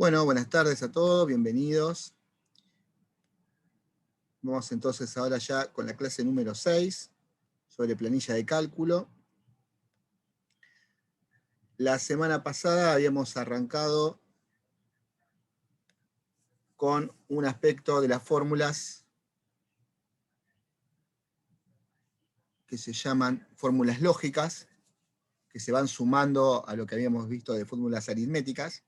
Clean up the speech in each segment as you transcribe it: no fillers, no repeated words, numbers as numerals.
Bueno, buenas tardes a todos, bienvenidos. Vamos entonces ahora ya con la clase número 6, sobre planilla de cálculo. La semana pasada habíamos arrancado con un aspecto de las fórmulas que se llaman fórmulas lógicas, que se van sumando a lo que habíamos visto de fórmulas aritméticas.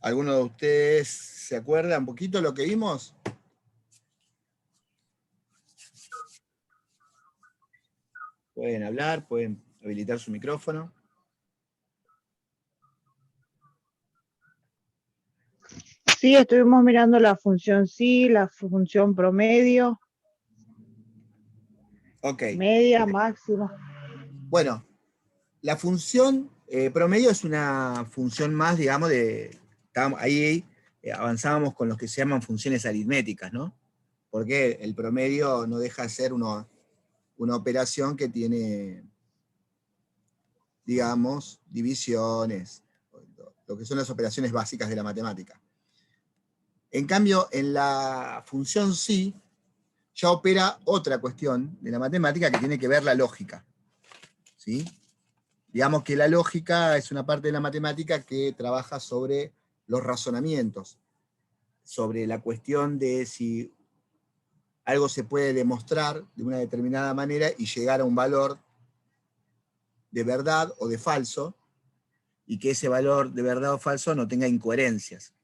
¿Alguno de ustedes se acuerda un poquito lo que vimos? Pueden hablar, pueden habilitar su micrófono. Sí, estuvimos mirando la función sí, la función promedio, media, máxima. Bueno, la función promedio es una función más, digamos, ahí avanzábamos con lo que se llaman funciones aritméticas, ¿no? Porque el promedio no deja de ser una operación que tiene, digamos, divisiones, lo que son las operaciones básicas de la matemática. En cambio, en la función sí, ya opera otra cuestión de la matemática que tiene que ver la lógica, ¿sí? Digamos que la lógica es una parte de la matemática que trabaja sobre los razonamientos, sobre la cuestión de si algo se puede demostrar de una determinada manera y llegar a un valor de verdad o de falso, y que ese valor de verdad o falso no tenga incoherencias.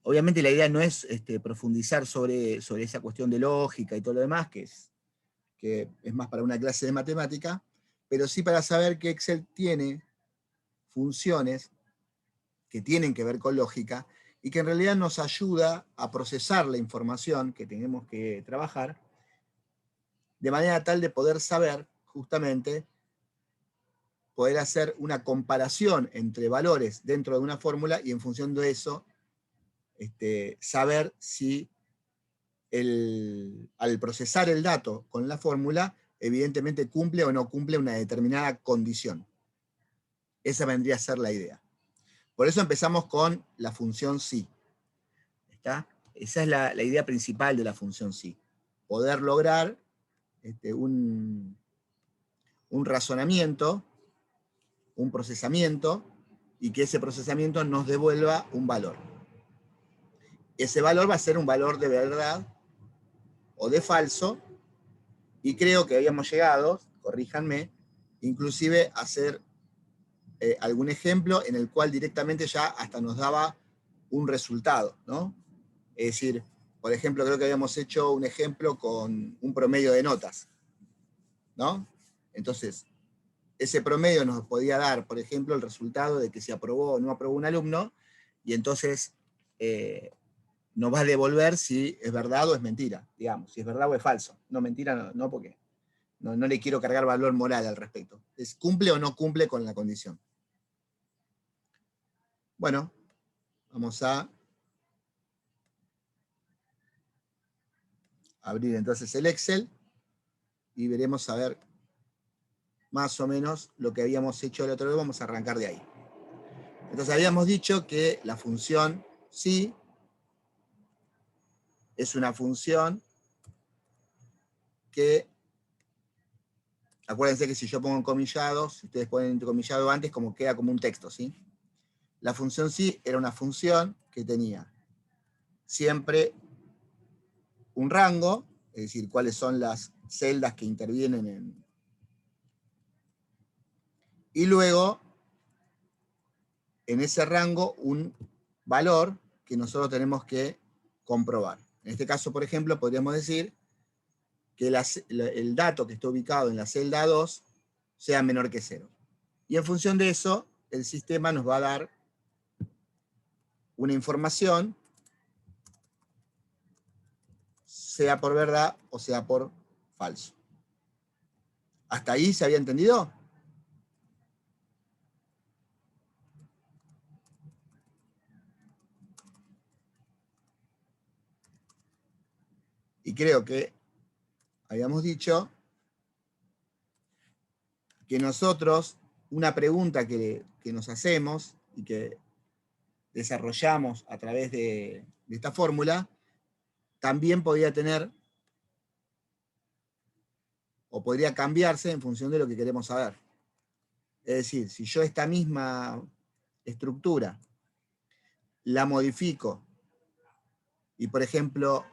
Obviamente la idea no es profundizar sobre esa cuestión de lógica y todo lo demás, que es más para una clase de matemática, pero sí para saber que Excel tiene funciones que tienen que ver con lógica y que en realidad nos ayuda a procesar la información que tenemos que trabajar de manera tal de poder saber, justamente, poder hacer una comparación entre valores dentro de una fórmula y en función de eso saber si al procesar el dato con la fórmula evidentemente cumple o no cumple una determinada condición. Esa vendría a ser la idea. Por eso empezamos con la función sí. ¿Está? Esa es la idea principal de la función sí. Poder lograr un razonamiento, un procesamiento, y que ese procesamiento nos devuelva un valor. Ese valor va a ser un valor de verdad o de falso, y creo que habíamos llegado, corríjanme, inclusive a hacer algún ejemplo en el cual directamente ya hasta nos daba un resultado, ¿no? Es decir, por ejemplo, creo que habíamos hecho un ejemplo con un promedio de notas, ¿no? Entonces, ese promedio nos podía dar, por ejemplo, el resultado de que se aprobó o no aprobó un alumno, y entonces nos va a devolver si es verdad o es mentira, digamos, si es verdad o es falso. No, mentira no, porque no le quiero cargar valor moral al respecto. Es cumple o no cumple con la condición. Bueno, vamos a abrir entonces el Excel y veremos a ver más o menos lo que habíamos hecho el otro día. Vamos a arrancar de ahí. Entonces habíamos dicho que la función sí es una función que, acuérdense que si yo pongo encomillados, si ustedes ponen entrecomillado antes, como queda como un texto, ¿sí? La función sí era una función que tenía siempre un rango, es decir, cuáles son las celdas que intervienen en... Y luego, en ese rango, un valor que nosotros tenemos que comprobar. En este caso, por ejemplo, podríamos decir que el dato que está ubicado en la celda 2 sea menor que 0. Y en función de eso, el sistema nos va a dar una información, sea por verdad o sea por falso. ¿Hasta ahí se había entendido? Y creo que habíamos dicho que nosotros una pregunta que nos hacemos y que desarrollamos a través de esta fórmula, también podría tener o podría cambiarse en función de lo que queremos saber. Es decir, si yo esta misma estructura la modifico y, por ejemplo,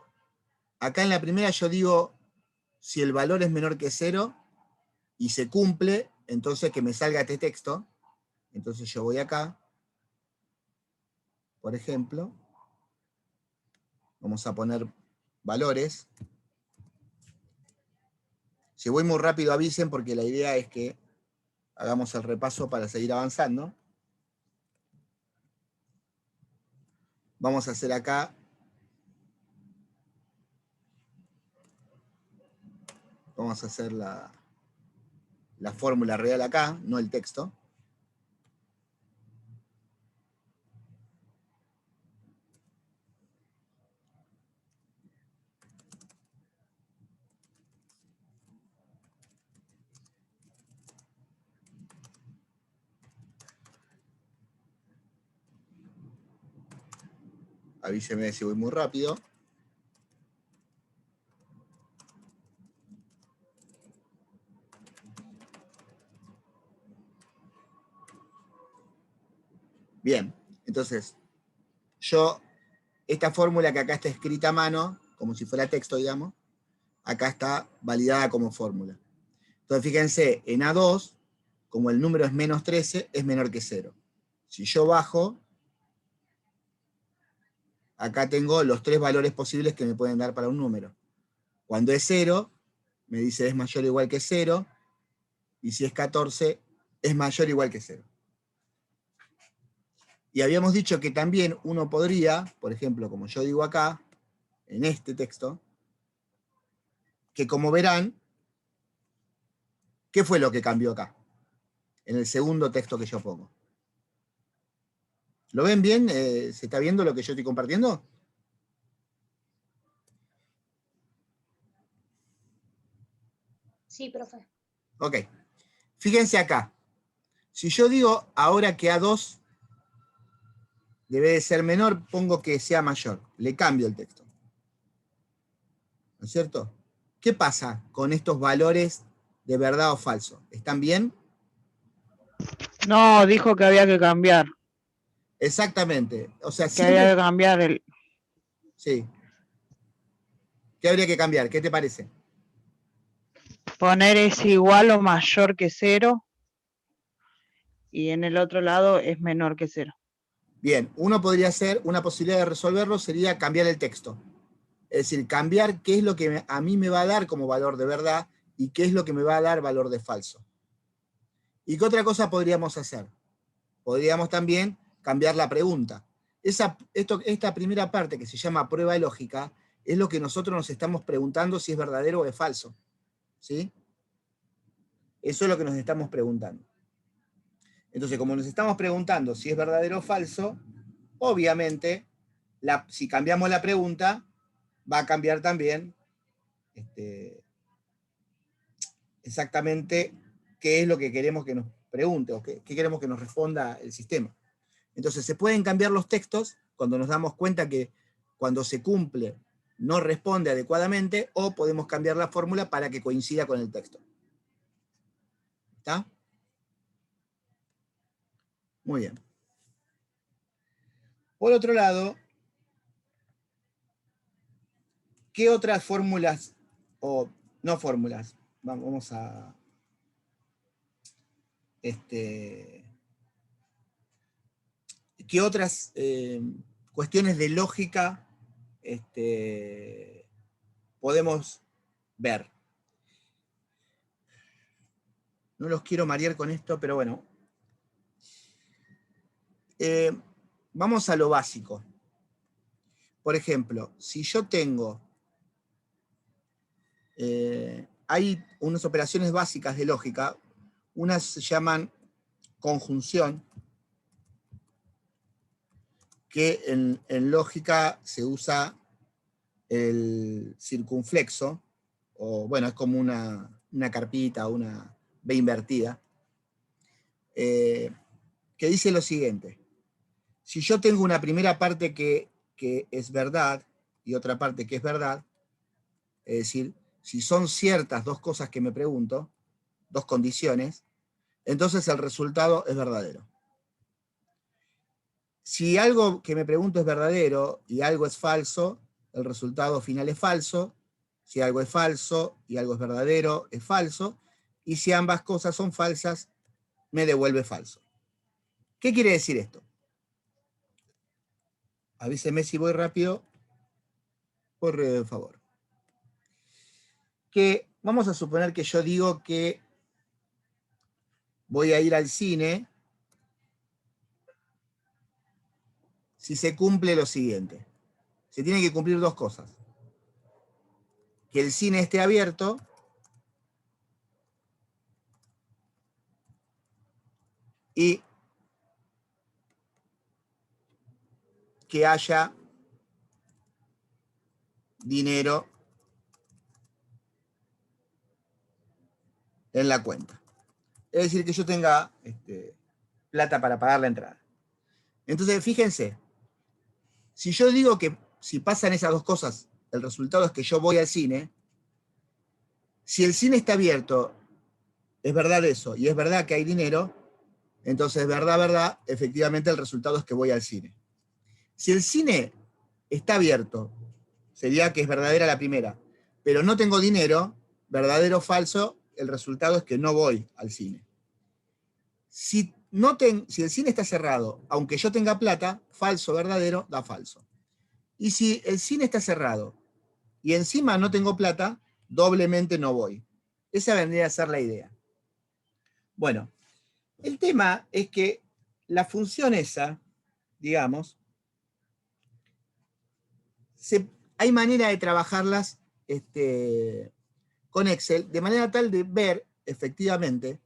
acá en la primera yo digo si el valor es menor que 0 y se cumple, entonces que me salga este texto. Entonces yo voy acá, por ejemplo, vamos a poner valores. Si voy muy rápido avisen porque la idea es que hagamos el repaso para seguir avanzando. Vamos a hacer acá, vamos a hacer la fórmula real acá, no el texto. Avíseme si voy muy rápido. Bien, entonces, esta fórmula que acá está escrita a mano, como si fuera texto, digamos, acá está validada como fórmula. Entonces, fíjense, en A2, como el número es menos 13, es menor que 0. Si yo bajo, acá tengo los 3 valores posibles que me pueden dar para un número. Cuando es 0, me dice es mayor o igual que 0, y si es 14, es mayor o igual que 0. Y habíamos dicho que también uno podría, por ejemplo, como yo digo acá, en este texto, que como verán, ¿qué fue lo que cambió acá? En el segundo texto que yo pongo. ¿Lo ven bien? ¿Se está viendo lo que yo estoy compartiendo? Sí, profe. Ok. Fíjense acá. Si yo digo ahora que A2 debe de ser menor, pongo que sea mayor. Le cambio el texto. ¿No es cierto? ¿Qué pasa con estos valores de verdad o falso? ¿Están bien? No, dijo que había que cambiar. Exactamente. O sea, Que había siempre... que cambiar el... Sí. ¿Qué habría que cambiar? ¿Qué te parece? Poner es igual o mayor que 0. Y en el otro lado es menor que 0. Bien, una posibilidad de resolverlo sería cambiar el texto. Es decir, cambiar qué es lo que a mí me va a dar como valor de verdad y qué es lo que me va a dar valor de falso. ¿Y qué otra cosa podríamos hacer? Podríamos también cambiar la pregunta. Esta primera parte que se llama prueba de lógica es lo que nosotros nos estamos preguntando si es verdadero o es falso. ¿Sí? Eso es lo que nos estamos preguntando. Entonces, como nos estamos preguntando si es verdadero o falso, obviamente, si cambiamos la pregunta, va a cambiar también exactamente qué es lo que queremos que nos pregunte o qué queremos que nos responda el sistema. Entonces, se pueden cambiar los textos cuando nos damos cuenta que cuando se cumple no responde adecuadamente, o podemos cambiar la fórmula para que coincida con el texto. ¿Está? Muy bien. Por otro lado, ¿qué otras fórmulas, o no fórmulas, vamos a... ¿qué otras cuestiones de lógica podemos ver? No los quiero marear con esto, pero bueno. Vamos a lo básico. Por ejemplo, si yo tengo... hay unas operaciones básicas de lógica, unas se llaman conjunción, que en lógica se usa el circunflexo, o bueno, es como una carpita, una B invertida. que dice lo siguiente. Si yo tengo una primera parte que es verdad y otra parte que es verdad, es decir, si son ciertas dos cosas que me pregunto, dos condiciones, entonces el resultado es verdadero. Si algo que me pregunto es verdadero y algo es falso, el resultado final es falso. Si algo es falso y algo es verdadero, es falso. Y si ambas cosas son falsas, me devuelve falso. ¿Qué quiere decir esto? Avíseme si voy rápido, por favor. Que vamos a suponer que yo digo que voy a ir al cine si se cumple lo siguiente. Se tienen que cumplir dos cosas. Que el cine esté abierto y que haya dinero en la cuenta. Es decir, que yo tenga plata para pagar la entrada. Entonces, fíjense, si yo digo que si pasan esas dos cosas, el resultado es que yo voy al cine, si el cine está abierto, es verdad eso, y es verdad que hay dinero, entonces, verdad, efectivamente el resultado es que voy al cine. Si el cine está abierto, sería que es verdadera la primera, pero no tengo dinero, verdadero o falso, el resultado es que no voy al cine. Si el cine está cerrado, aunque yo tenga plata, falso, verdadero, da falso. Y si el cine está cerrado y encima no tengo plata, doblemente no voy. Esa vendría a ser la idea. Bueno, el tema es que la función esa, digamos, hay manera de trabajarlas con Excel, de manera tal de ver efectivamente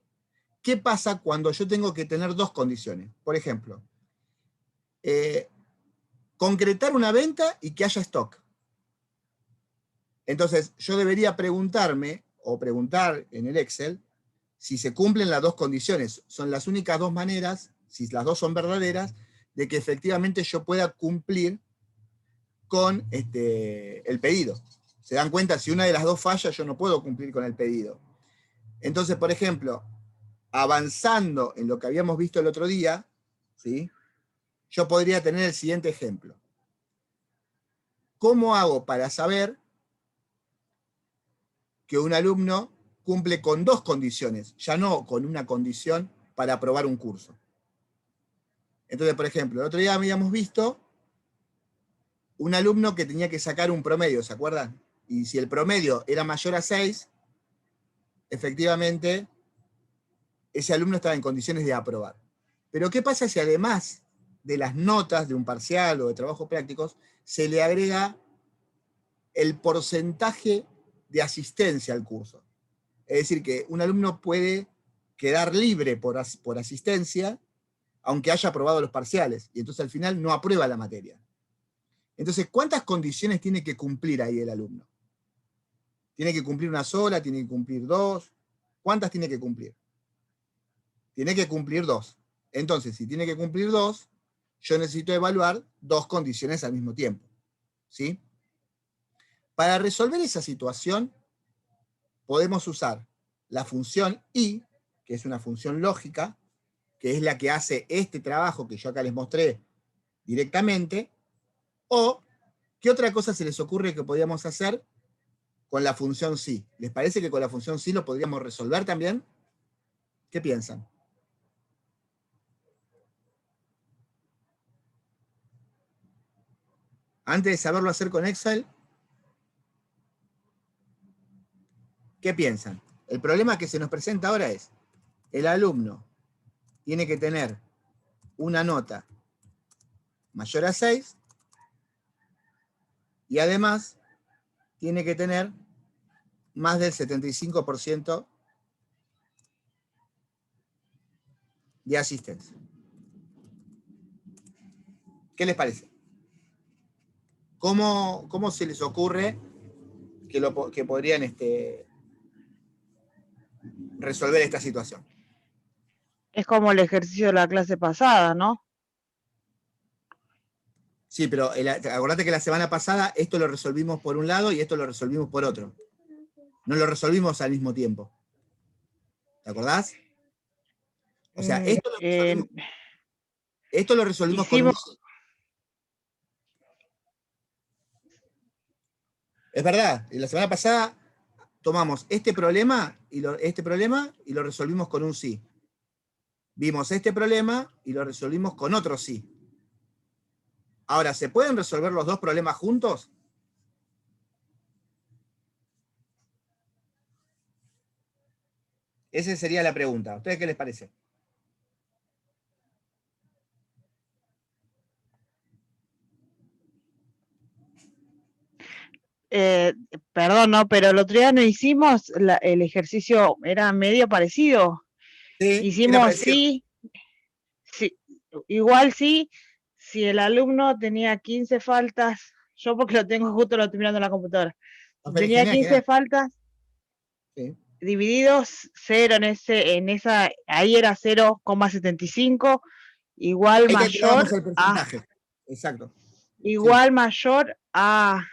qué pasa cuando yo tengo que tener dos condiciones. Por ejemplo, concretar una venta y que haya stock. Entonces, yo debería preguntarme, o preguntar en el Excel, si se cumplen las dos condiciones. Son las únicas dos maneras, si las dos son verdaderas, de que efectivamente yo pueda cumplir con el pedido. ¿Se dan cuenta? Si una de las dos falla, yo no puedo cumplir con el pedido. Entonces, por ejemplo, avanzando en lo que habíamos visto el otro día, ¿sí? Yo podría tener el siguiente ejemplo. ¿Cómo hago para saber que un alumno cumple con dos condiciones, ya no con una condición para aprobar un curso? Entonces, por ejemplo, el otro día habíamos visto un alumno que tenía que sacar un promedio, ¿se acuerdan? Y si el promedio era mayor a 6, efectivamente, ese alumno estaba en condiciones de aprobar. Pero ¿qué pasa si además de las notas de un parcial o de trabajos prácticos, se le agrega el porcentaje de asistencia al curso? Es decir, que un alumno puede quedar libre por asistencia, aunque haya aprobado los parciales, y entonces al final no aprueba la materia. Entonces, ¿cuántas condiciones tiene que cumplir ahí el alumno? ¿Tiene que cumplir una sola? ¿Tiene que cumplir dos? ¿Cuántas tiene que cumplir? Tiene que cumplir dos. Entonces, si tiene que cumplir dos, yo necesito evaluar dos condiciones al mismo tiempo. ¿Sí? Para resolver esa situación, podemos usar la función i, que es una función lógica, que es la que hace este trabajo que yo acá les mostré directamente, o ¿qué otra cosa se les ocurre que podríamos hacer con la función sí? ¿Les parece que con la función sí lo podríamos resolver también? ¿Qué piensan? Antes de saberlo hacer con Excel, ¿qué piensan? El problema que se nos presenta ahora es, el alumno tiene que tener una nota mayor a 6 y además tiene que tener más del 75% de asistencia. ¿Qué les parece? ¿Cómo se les ocurre que podrían resolver esta situación? Es como el ejercicio de la clase pasada, ¿no? Sí, pero acordate que la semana pasada esto lo resolvimos por un lado y esto lo resolvimos por otro. No lo resolvimos al mismo tiempo. ¿Te acordás? O sea, esto lo resolvimos con un hicimos, sí. Es verdad, y la semana pasada tomamos este problema y lo resolvimos con un sí. Vimos este problema y lo resolvimos con otro sí. Ahora, ¿se pueden resolver los dos problemas juntos? Esa sería la pregunta. ¿A ustedes qué les parece? perdón, no, pero el otro día no hicimos el ejercicio, era medio parecido. Sí, era Hicimos parecido. sí, sí, igual sí, si el alumno tenía 15 faltas, yo porque lo tengo justo, lo estoy mirando en la computadora, tenía Genial, 15 genial. faltas, Sí. divididos 0 ahí era 0,75, igual Ahí calculábamos mayor el a, porcentaje. Exacto. Sí, igual mayor a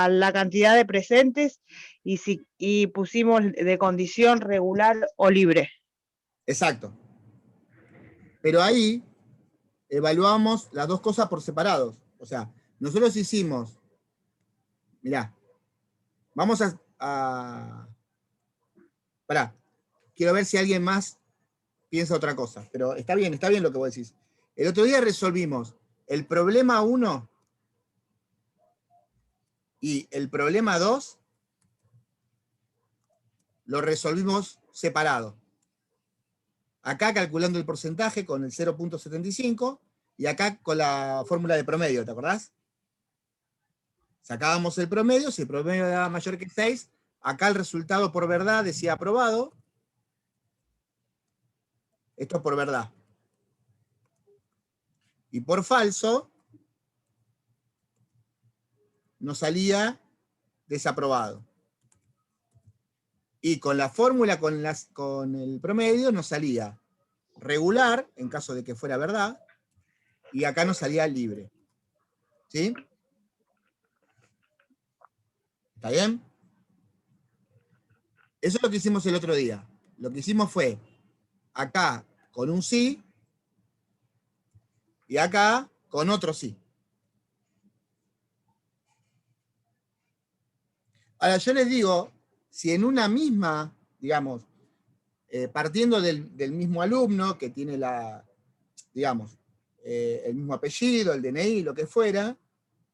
la cantidad de presentes y pusimos de condición regular o libre. exacto. Pero ahí evaluamos las dos cosas por separados. O sea, nosotros hicimos, mirá, vamos pará, quiero ver si alguien más piensa otra cosa, pero está bien lo que vos decís. El otro día resolvimos el problema 1 y el problema 2 lo resolvimos separado. Acá calculando el porcentaje con el 0,75 y acá con la fórmula de promedio, ¿te acordás? Sacábamos el promedio, si el promedio era mayor que 6, acá el resultado por verdad decía aprobado. Esto es por verdad. Y por falso nos salía desaprobado. Y con la fórmula, con el promedio, nos salía regular, en caso de que fuera verdad, y acá nos salía libre. ¿Sí? ¿Está bien? Eso es lo que hicimos el otro día. Lo que hicimos fue, acá con un sí, y acá con otro sí. Ahora yo les digo, si en una misma, digamos, partiendo del mismo alumno que tiene digamos, el mismo apellido, el DNI, lo que fuera,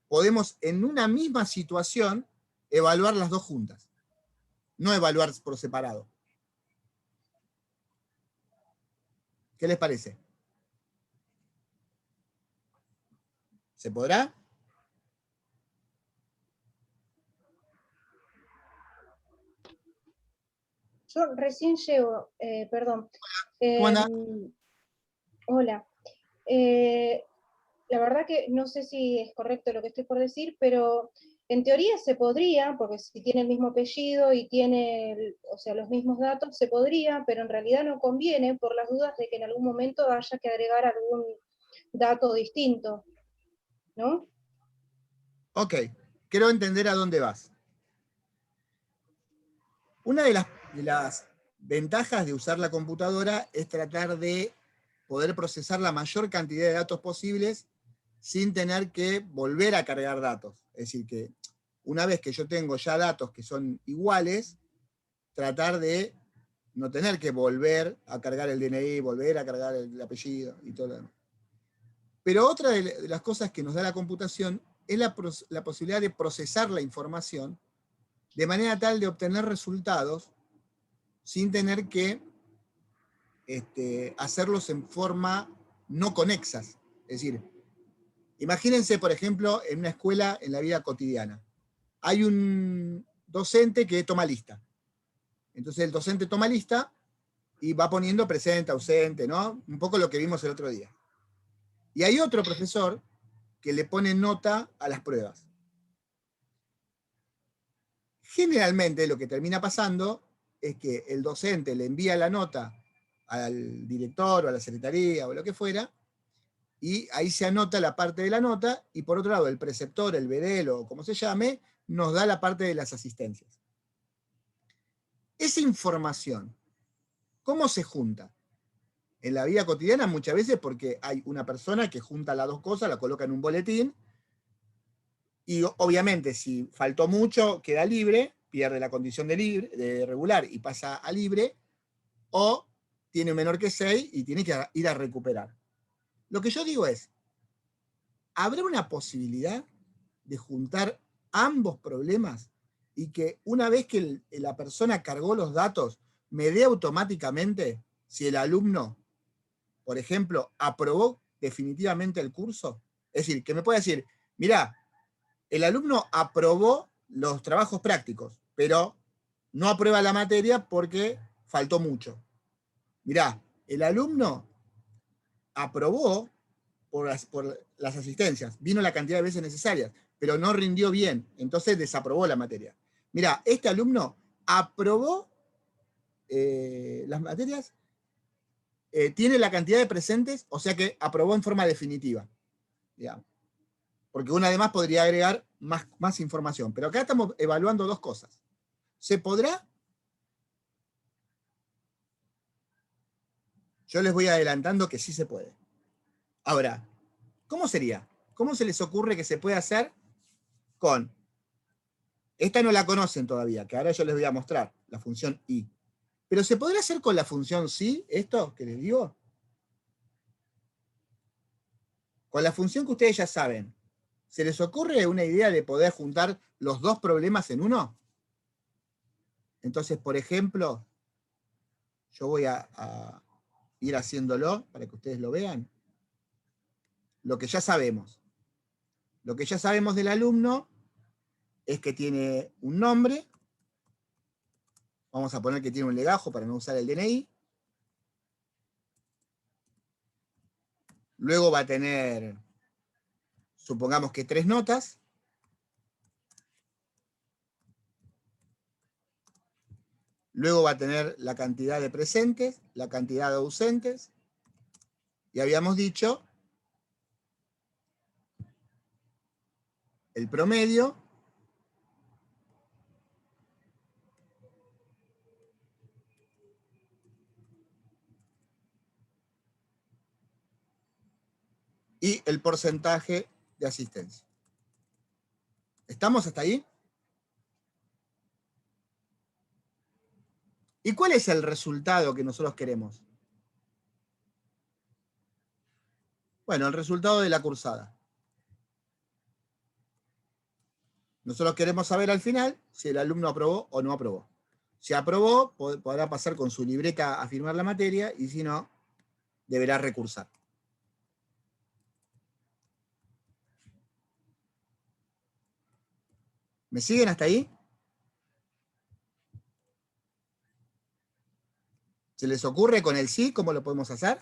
podemos en una misma situación evaluar las dos juntas, no evaluar por separado. ¿Qué les parece? ¿Se podrá? Yo recién llego, perdón. ¿Cómo anda? Hola. Eh, la verdad que no sé si es correcto lo que estoy por decir, pero en teoría se podría, porque si tiene el mismo apellido y tiene, o sea, los mismos datos, se podría, pero en realidad no conviene por las dudas de que en algún momento haya que agregar algún dato distinto, ¿no? Ok, quiero entender a dónde vas. Una de las ventajas de usar la computadora es tratar de poder procesar la mayor cantidad de datos posibles sin tener que volver a cargar datos. Es decir, que una vez que yo tengo ya datos que son iguales, tratar de no tener que volver a cargar el DNI, volver a cargar el apellido y todo lo demás. Pero otra de las cosas que nos da la computación es la posibilidad de procesar la información de manera tal de obtener resultados sin tener que hacerlos en forma no conexas. Es decir, imagínense, por ejemplo, en una escuela en la vida cotidiana. Hay un docente que toma lista. Entonces el docente toma lista y va poniendo presente, ausente, ¿no? Un poco lo que vimos el otro día. Y hay otro profesor que le pone nota a las pruebas. Generalmente lo que termina pasando es que el docente le envía la nota al director o a la secretaría o lo que fuera, y ahí se anota la parte de la nota, y por otro lado el preceptor, el bedel o como se llame, nos da la parte de las asistencias. Esa información, ¿cómo se junta? En la vida cotidiana muchas veces porque hay una persona que junta las dos cosas, la coloca en un boletín, y obviamente si faltó mucho queda libre, pierde la condición de regular y pasa a libre, o tiene menor que 6 y tiene que ir a recuperar. Lo que yo digo es, ¿habrá una posibilidad de juntar ambos problemas y que una vez que la persona cargó los datos, me dé automáticamente si el alumno, por ejemplo, aprobó definitivamente el curso? Es decir, que me pueda decir, mira, el alumno aprobó los trabajos prácticos, pero no aprueba la materia porque faltó mucho. Mirá, el alumno aprobó por las asistencias, vino la cantidad de veces necesarias, pero no rindió bien, entonces desaprobó la materia. Mirá, este alumno aprobó las materias, tiene la cantidad de presentes, o sea que aprobó en forma definitiva, digamos. Porque uno además podría agregar más información. Pero acá estamos evaluando dos cosas. ¿Se podrá? Yo les voy adelantando que sí se puede. Ahora, ¿cómo sería? ¿Cómo se les ocurre que se puede hacer con... Esta no la conocen todavía, que ahora yo les voy a mostrar, la función i. Pero ¿se podrá hacer con la función sí, esto que les digo? Con la función que ustedes ya saben, ¿se les ocurre una idea de poder juntar los dos problemas en uno? Entonces, por ejemplo, yo voy a ir haciéndolo para que ustedes lo vean. Lo que ya sabemos. Lo que ya sabemos del alumno es que tiene un nombre. Vamos a poner que tiene un legajo para no usar el DNI. Luego va a tener, supongamos que 3 notas. Luego va a tener la cantidad de presentes, la cantidad de ausentes. Y habíamos dicho el promedio. Y el porcentaje de asistencia. ¿Estamos hasta ahí? ¿Y cuál es el resultado que nosotros queremos? Bueno, el resultado de la cursada. Nosotros queremos saber al final si el alumno aprobó o no aprobó. Si aprobó, podrá pasar con su libreta a firmar la materia, y si no, deberá recursar. ¿Me siguen hasta ahí? ¿Se les ocurre con el sí cómo lo podemos hacer?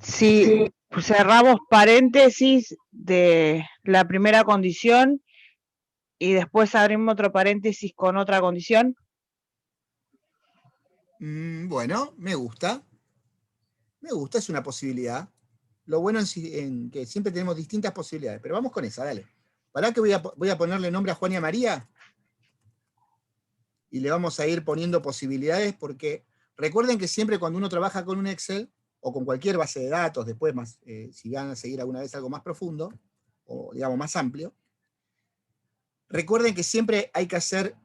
Si cerramos paréntesis de la primera condición y después abrimos otro paréntesis con otra condición. Bueno, me gusta. Me gusta, es una posibilidad. Lo bueno en que siempre tenemos distintas posibilidades, pero vamos con esa, dale. ¿Para que voy a ponerle nombre a Juan y a María? Y le vamos a ir poniendo posibilidades, porque recuerden que siempre cuando uno trabaja con un Excel, o con cualquier base de datos, después más, si van a seguir alguna vez algo más profundo, o digamos más amplio, recuerden que siempre hay que hacer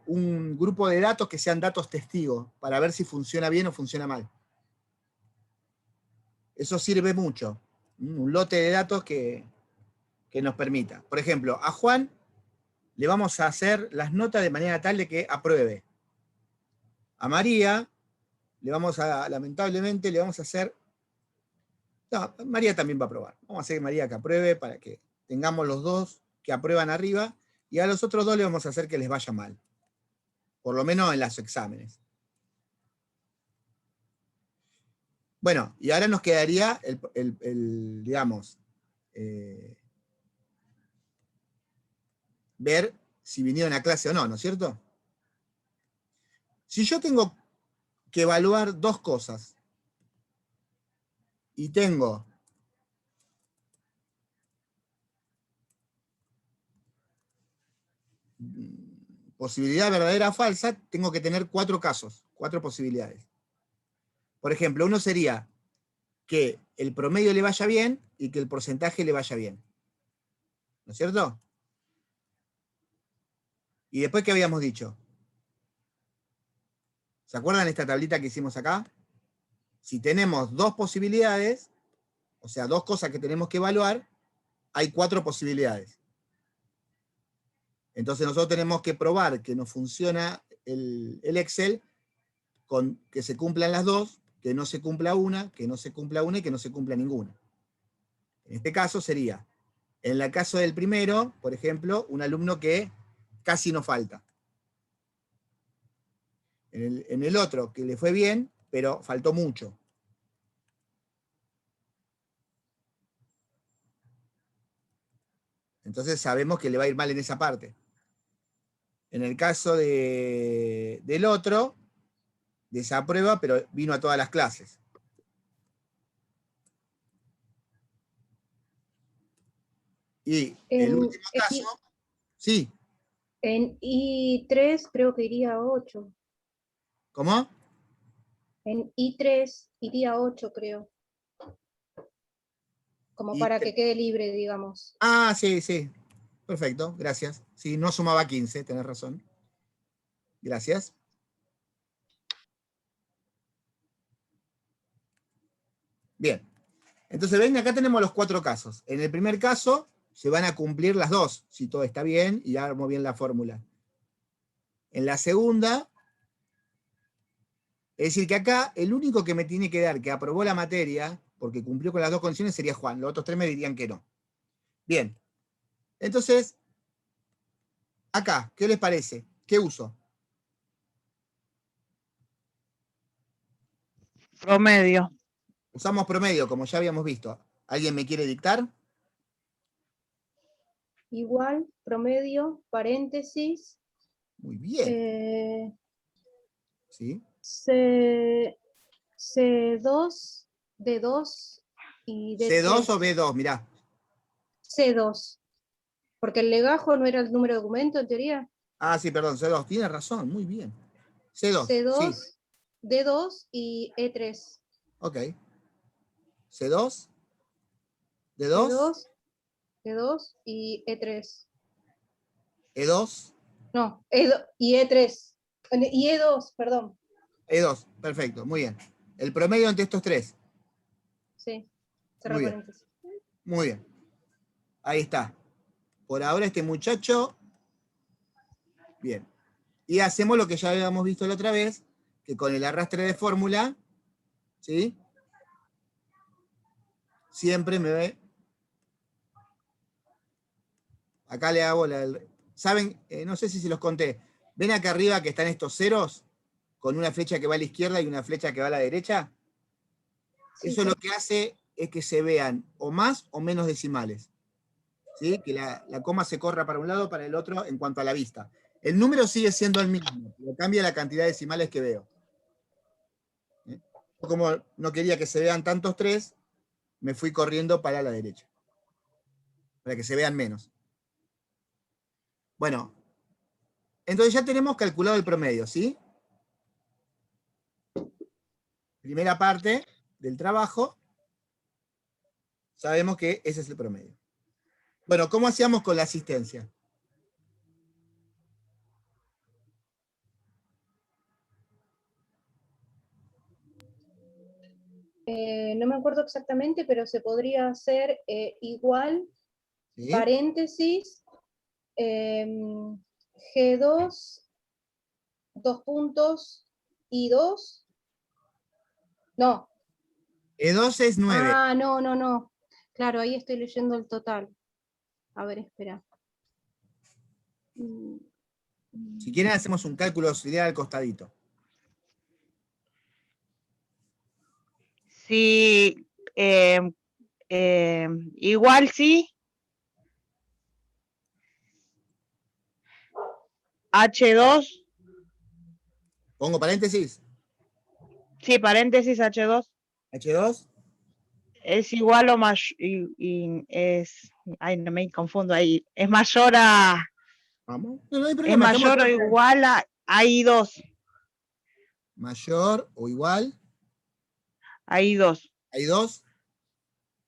un grupo de datos que sean datos testigos, para ver si funciona bien o funciona mal. Eso sirve mucho, un lote de datos que nos permita. Por ejemplo, a Juan le vamos a hacer las notas de manera tal de que apruebe. A María lamentablemente, le vamos a hacer... No, María también va a aprobar. Vamos a hacer que María que apruebe para que tengamos los dos que aprueban arriba, y a los otros dos le vamos a hacer que les vaya mal. Por lo menos en los exámenes. Bueno, y ahora nos quedaría digamos, ver si vinieron a clase o no, ¿no es cierto? Si yo tengo que evaluar dos cosas, y tengo posibilidad verdadera o falsa, tengo que tener 4 casos, 4 posibilidades. Por ejemplo, uno sería que el promedio le vaya bien y que el porcentaje le vaya bien. ¿No es cierto? Y después, ¿qué habíamos dicho? ¿Se acuerdan esta tablita que hicimos acá? Si tenemos 2 posibilidades, o sea, 2 cosas que tenemos que evaluar, hay 4 posibilidades. Entonces nosotros tenemos que probar que nos funciona el Excel con que se cumplan las 2, que no se cumpla una, que no se cumpla una y que no se cumpla ninguna. En este caso sería, en el caso del primero, por ejemplo, un alumno que casi no falta. En el otro, que le fue bien, pero faltó mucho. Entonces sabemos que le va a ir mal en esa parte. En el caso del otro, desaprueba, pero vino a todas las clases. Y el último caso, sí. En I3 creo que iría 8. ¿Cómo? En I3 iría 8, creo. Como para que quede libre, digamos. Ah, sí, sí. Perfecto, gracias. Sí, no sumaba 15, tenés razón. Gracias. Bien. Entonces, ven, acá tenemos los 4 casos. En el primer caso, se van a cumplir las 2, si todo está bien y armo bien la fórmula. En la segunda, es decir, que acá el único que me tiene que dar que aprobó la materia, porque cumplió con las 2 condiciones, sería Juan. Los otros 3 me dirían que no. Bien. Entonces, acá, ¿qué les parece? ¿Qué uso? Promedio. Usamos promedio, como ya habíamos visto. ¿Alguien me quiere dictar? Igual, promedio, paréntesis. Muy bien. ¿Sí? C2, D2 y D3. ¿C2 o B2? Mirá. C2. Porque el legajo no era el número de documento, en teoría. Ah, sí, perdón, C2. Tiene razón, muy bien. C2, C2, sí. D2 y E3. Ok. C2, D2, C2, D2 y E3. E2, No, E2 y E3. Y E2, perdón. E2. Perfecto, muy bien. El promedio entre estos 3. Sí, cerrar Muy bien, paréntesis. muy bien. Ahí está. Por ahora este muchacho, bien. Y hacemos lo que ya habíamos visto la otra vez, que con el arrastre de fórmula, ¿sí? Siempre me ve. Acá le hago ¿saben? No sé si se los conté. ¿Ven acá arriba que están estos ceros? Con una flecha que va a la izquierda y una flecha que va a la derecha. Sí, Eso sí. lo que hace es que se vean o más o menos decimales. ¿Sí? Que la coma se corra para un lado o para el otro en cuanto a la vista. El número sigue siendo el mismo, pero cambia la cantidad de decimales que veo. Como no quería que se vean tantos 3, me fui corriendo para la derecha, para que se vean menos. Bueno, entonces ya tenemos calculado el promedio, ¿sí? Primera parte del trabajo, sabemos que ese es el promedio. Bueno, ¿cómo hacíamos con la asistencia? No me acuerdo exactamente, pero se podría hacer igual, ¿Sí? paréntesis, G2, 2 puntos, I2. No. E2 es 9. Ah, no. Claro, ahí estoy leyendo el total. A ver, espera. Si quieren hacemos un cálculo auxiliar al costadito. Sí, igual sí. H2. Pongo paréntesis. Sí, paréntesis H2 H2. es igual o mayor, ay, no me confundo ahí, es mayor a, Vamos. No hay es problema. mayor o igual a I2. Mayor o igual. I2. ¿Hay dos?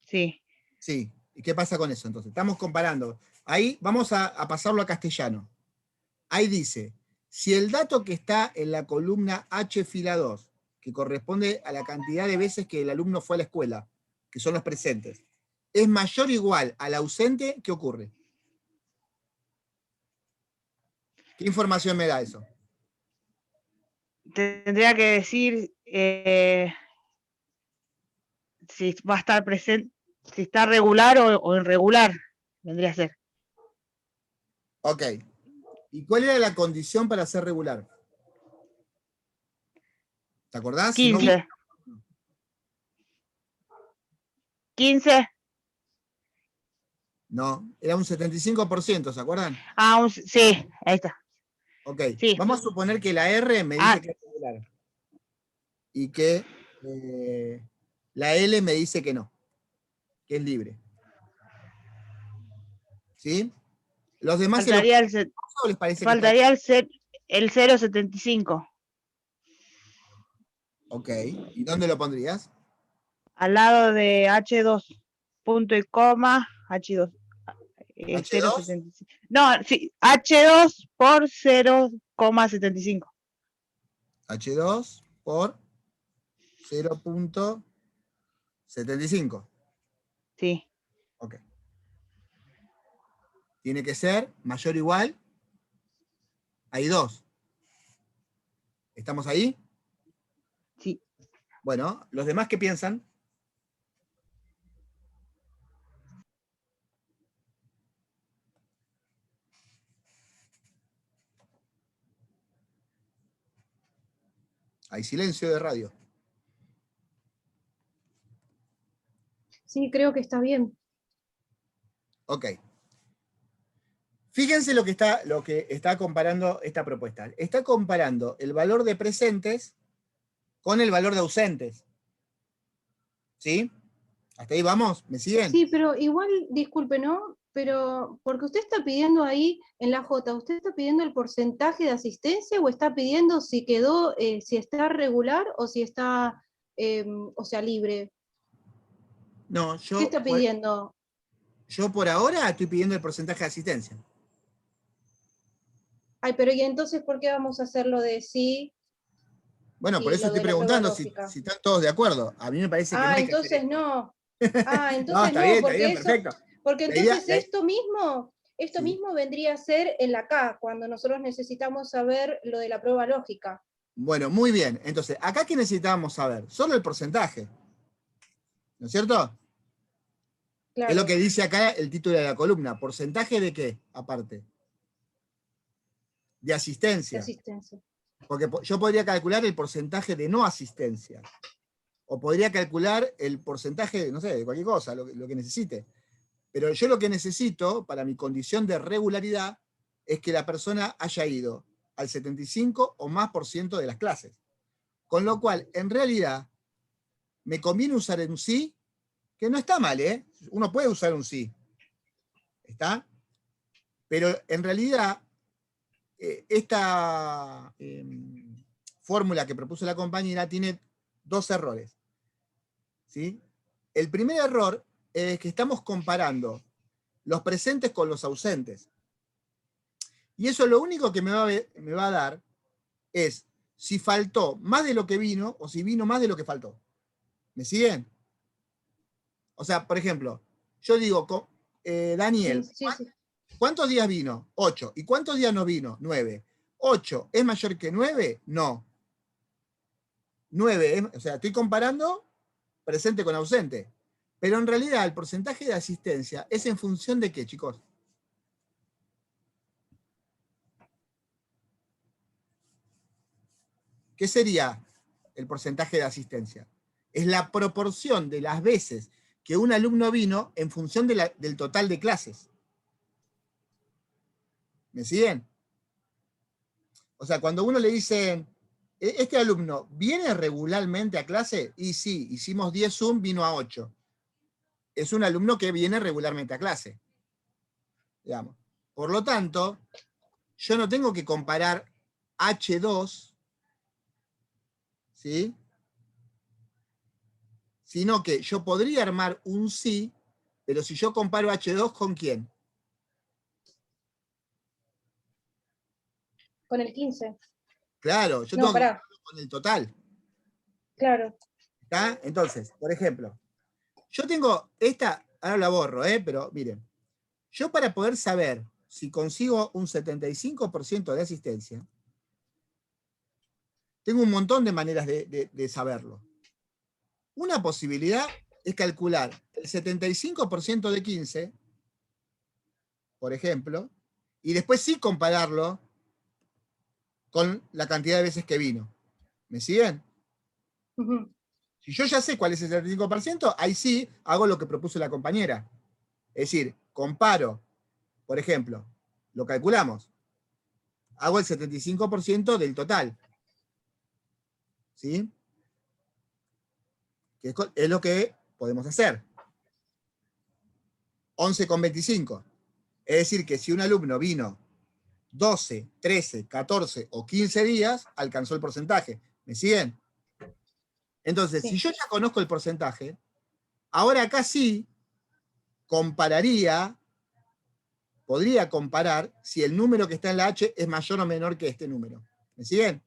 Sí. Sí. ¿Y qué pasa con eso entonces? Estamos comparando. Ahí vamos a pasarlo a castellano. Ahí dice, si el dato que está en la columna H fila 2, que corresponde a la cantidad de veces que el alumno fue a la escuela, que son los presentes, es mayor o igual al ausente, ¿qué ocurre? ¿Qué información me da eso? Tendría que decir si va a estar presente, si está regular o irregular, vendría a ser. Ok. ¿Y cuál era la condición para ser regular? ¿Te acordás? 15. 15. No, era un 75%, ¿se acuerdan? Ah, sí, ahí está. Ok, Sí. vamos a suponer que la R me dice que es regular. Y que la L me dice que no, que es libre. ¿Sí? Los demás Faltaría ¿o les parece que está faltaría el 0,75. Ok, ¿y dónde lo pondrías? Al lado de H2, punto y coma, H2. H2. 0,75. No, sí, H2 por 0,75. H2 por 0.75. Sí. Ok. Tiene que ser mayor o igual a I2. ¿Estamos ahí? Sí. Bueno, ¿los demás qué piensan? Hay silencio de radio. Sí, creo que está bien. Ok. Fíjense lo que está comparando esta propuesta. Está comparando el valor de presentes con el valor de ausentes. ¿Sí? ¿Hasta ahí vamos? ¿Me siguen? Sí, pero igual, disculpe, ¿no? Pero, porque usted está pidiendo ahí en la J, ¿usted está pidiendo el porcentaje de asistencia o está pidiendo si quedó, si está regular o si está, o sea, libre? No, ¿Qué está pidiendo? yo por ahora estoy pidiendo el porcentaje de asistencia. Ay, pero ¿y entonces por qué vamos a hacer lo de sí Bueno, por y eso lo estoy de la prueba preguntando si lógica? están todos de acuerdo. A mí me parece que no Ah, hay que hacer entonces esto. no. Ah, No, entonces no, está porque bien, eso, perfecto. porque La idea, entonces esto sí. mismo vendría a ser en la K, cuando nosotros necesitamos saber lo de la prueba lógica. Bueno, muy bien. Entonces, acá ¿qué necesitábamos saber? Solo el porcentaje. ¿No es cierto? Claro, Es lo que dice acá el título de la columna. ¿Porcentaje de qué? Aparte. De de asistencia. asistencia. Porque yo podría calcular el porcentaje de no asistencia. O podría calcular el porcentaje, no sé, de cualquier cosa, lo que necesite. Pero yo lo que necesito para mi condición de regularidad es que la persona haya ido al 75 o más por ciento de las clases. Con lo cual, en realidad, me conviene usar un sí, que no está mal, ¿eh? Uno puede usar un sí. ¿Está? Pero en realidad, esta fórmula que propuso la compañera tiene dos errores. ¿Sí? El primer error es que estamos comparando los presentes con los ausentes. Y eso lo único que me va a dar es si faltó más de lo que vino o si vino más de lo que faltó. ¿Me siguen? O sea, por ejemplo, yo digo, Daniel, Sí, sí. ¿cuántos días vino? 8. ¿Y cuántos días no vino? 9. ¿8 es mayor que 9? No. 9, o sea, estoy comparando presente con ausente. Pero en realidad el porcentaje de asistencia es en función de qué, chicos. ¿Qué sería el porcentaje de asistencia? Es la proporción de las veces que un alumno vino en función del total de clases. ¿Me siguen? O sea, cuando uno le dice, ¿Este alumno viene regularmente a clase? Y sí, hicimos 10 Zoom, vino a 8. Es un alumno que viene regularmente a clase. Digamos. Por lo tanto, yo no tengo que comparar H2, ¿sí? Sino que yo podría armar un sí, pero si yo comparo H2, ¿con quién? Con el 15. Claro, yo No, tengo que pará. compararlo con el total. Claro. ¿Está? Entonces, por ejemplo, yo tengo esta, ahora la borro, pero miren, yo para poder saber si consigo un 75% de asistencia, tengo un montón de maneras de saberlo. Una posibilidad es calcular el 75% de 15, por ejemplo, y después sí compararlo con la cantidad de veces que vino. ¿Me siguen? Ujú. Si yo ya sé cuál es el 75%, ahí sí hago lo que propuso la compañera. Es decir, comparo, por ejemplo, lo calculamos, hago el 75% del total. ¿Sí? Que es lo que podemos hacer. 11,25. Es decir, que si un alumno vino 12, 13, 14 o 15 días, alcanzó el porcentaje. ¿Me siguen? Entonces, Sí. si yo ya conozco el porcentaje, ahora acá sí compararía, podría comparar si el número que está en la H es mayor o menor que este número. ¿Me siguen?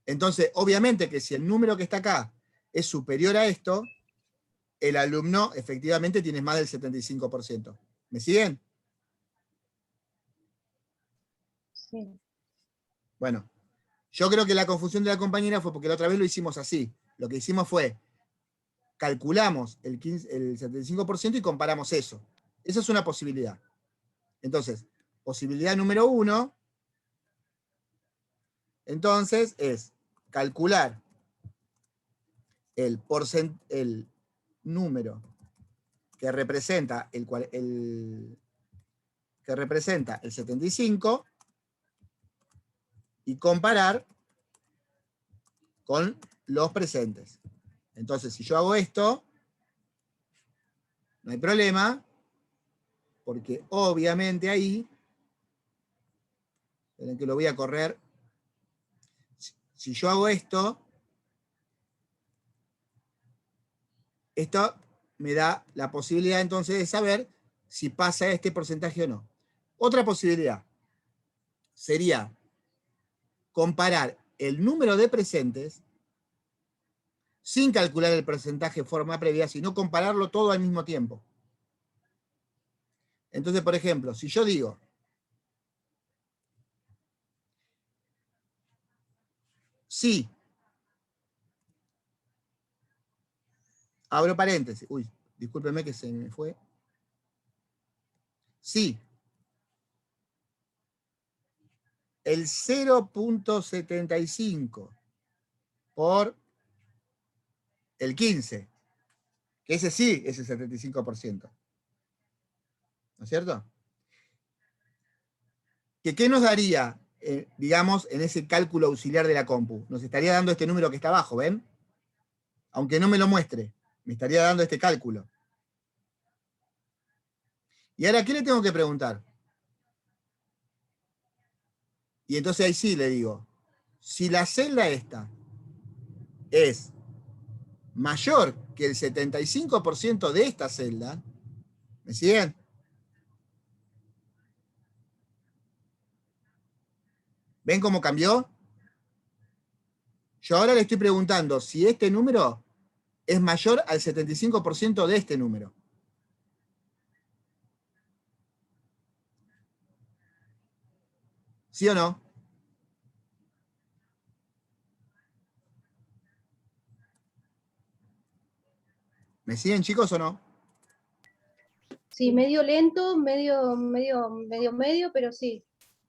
Entonces, obviamente que si el número que está acá es superior a esto, el alumno efectivamente tiene más del 75%. ¿Me siguen? Sí. Bueno, yo creo que la confusión de la compañera fue porque la otra vez lo hicimos así. Lo que hicimos fue, calculamos el 75% y comparamos eso. Esa es una posibilidad. Entonces, posibilidad número 1, entonces, es calcular el número que representa que representa el 75 y comparar con los presentes. Entonces, si yo hago esto, no hay problema, porque obviamente ahí, en que lo voy a correr, si yo hago esto me da la posibilidad entonces de saber si pasa este porcentaje o no. Otra posibilidad sería comparar el número de presentes sin calcular el porcentaje de forma previa, sino compararlo todo al mismo tiempo. Entonces, por ejemplo, si yo digo, sí, abro paréntesis, uy, discúlpeme que se me fue, sí, el 0,75 por el 15, que ese sí es el 75%. ¿No es cierto? ¿Qué nos daría, digamos, en ese cálculo auxiliar de la compu? Nos estaría dando este número que está abajo, ¿ven? Aunque no me lo muestre, me estaría dando este cálculo. Y ahora, ¿qué le tengo que preguntar? Y entonces ahí sí le digo, si la celda esta es mayor que el 75% de esta celda, ¿me siguen? ¿Ven cómo cambió? Yo ahora le estoy preguntando si este número es mayor al 75% de este número. ¿Sí o no? ¿Me siguen, chicos, o no? Sí, medio lento, medio, pero sí.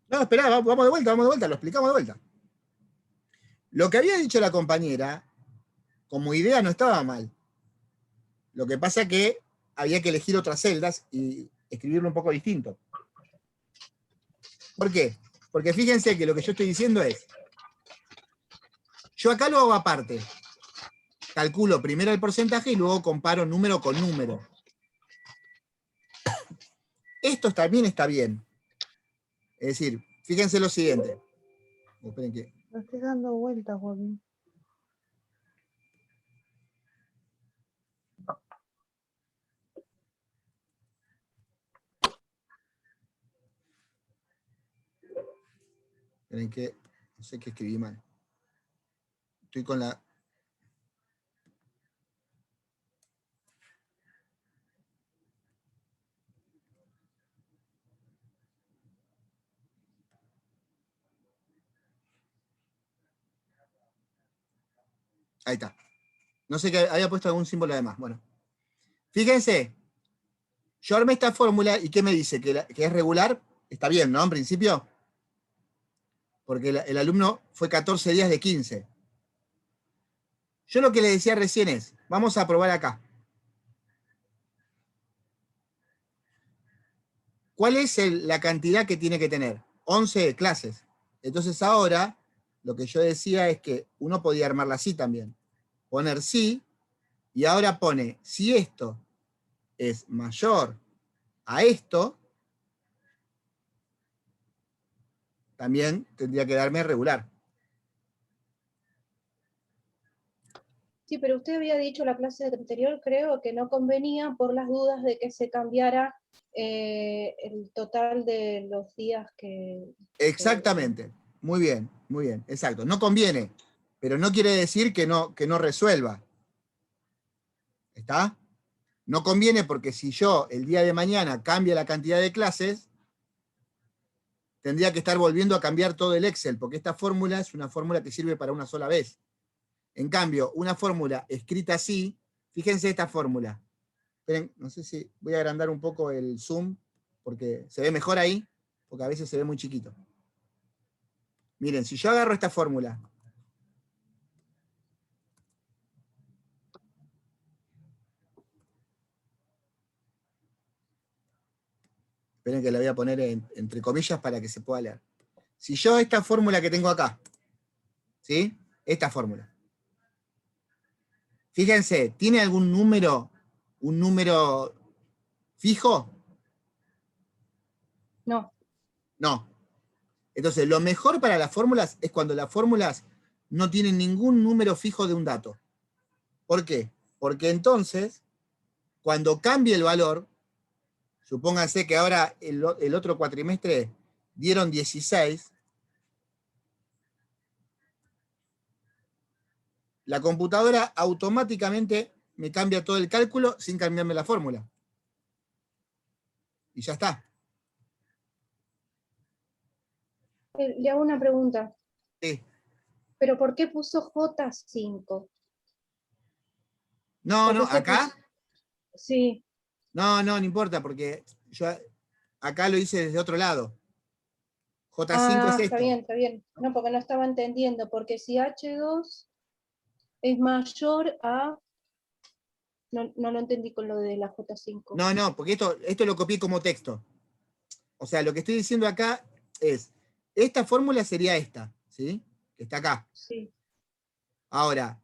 No, esperá, vamos de vuelta, lo explicamos de vuelta. Lo que había dicho la compañera, como idea no estaba mal. Lo que pasa es que había que elegir otras celdas y escribirlo un poco distinto. ¿Por qué? Porque fíjense que lo que yo estoy diciendo es, yo acá lo hago aparte. Calculo primero el porcentaje y luego comparo número con número. Esto también está bien. Es decir, fíjense lo siguiente. Esperen que... No estoy dando vueltas, Juan. Esperen que... No sé qué escribí mal. Estoy con la... Ahí está. No sé, que había puesto algún símbolo además. Bueno. Fíjense. Yo armé esta fórmula y ¿qué me dice? Que es regular. Está bien, ¿no? En principio. Porque el alumno fue 14 días de 15. Yo lo que le decía recién es, vamos a probar acá. ¿Cuál es la cantidad que tiene que tener? 11 clases. Entonces ahora, lo que yo decía es que uno podía armarla así también. Poner sí, y ahora pone, si esto es mayor a esto, también tendría que darme regular. Sí, pero usted había dicho la clase anterior, creo, que no convenía por las dudas de que se cambiara el total de los días que... Exactamente. Muy bien, exacto. No conviene, pero no quiere decir que no resuelva. ¿Está? No conviene porque si yo el día de mañana cambio la cantidad de clases, tendría que estar volviendo a cambiar todo el Excel, porque esta fórmula es una fórmula que sirve para una sola vez. En cambio, una fórmula escrita así, fíjense esta fórmula. Esperen, no sé si voy a agrandar un poco el zoom, porque se ve mejor ahí, porque a veces se ve muy chiquito. Miren, si yo agarro esta fórmula, esperen que la voy a poner entre comillas para que se pueda leer. Si yo esta fórmula que tengo acá, ¿sí? Esta fórmula. Fíjense, ¿tiene algún número, un número fijo? No. No. Entonces, lo mejor para las fórmulas es cuando las fórmulas no tienen ningún número fijo de un dato. ¿Por qué? Porque entonces, cuando cambie el valor, supónganse que ahora el otro cuatrimestre dieron 16, la computadora automáticamente me cambia todo el cálculo sin cambiarme la fórmula. Y ya está. Le hago una pregunta. Sí. ¿Pero por qué puso J5? No, Porque no, usted acá. puso... Sí. No importa, porque yo acá lo hice desde otro lado. J5 es Está esto. bien, está bien. No, porque no estaba entendiendo, porque si H2 es mayor a... No lo entendí con lo de la J5. No, porque esto lo copié como texto. O sea, lo que estoy diciendo acá es, esta fórmula sería esta, ¿sí? Que está acá. Sí. Ahora,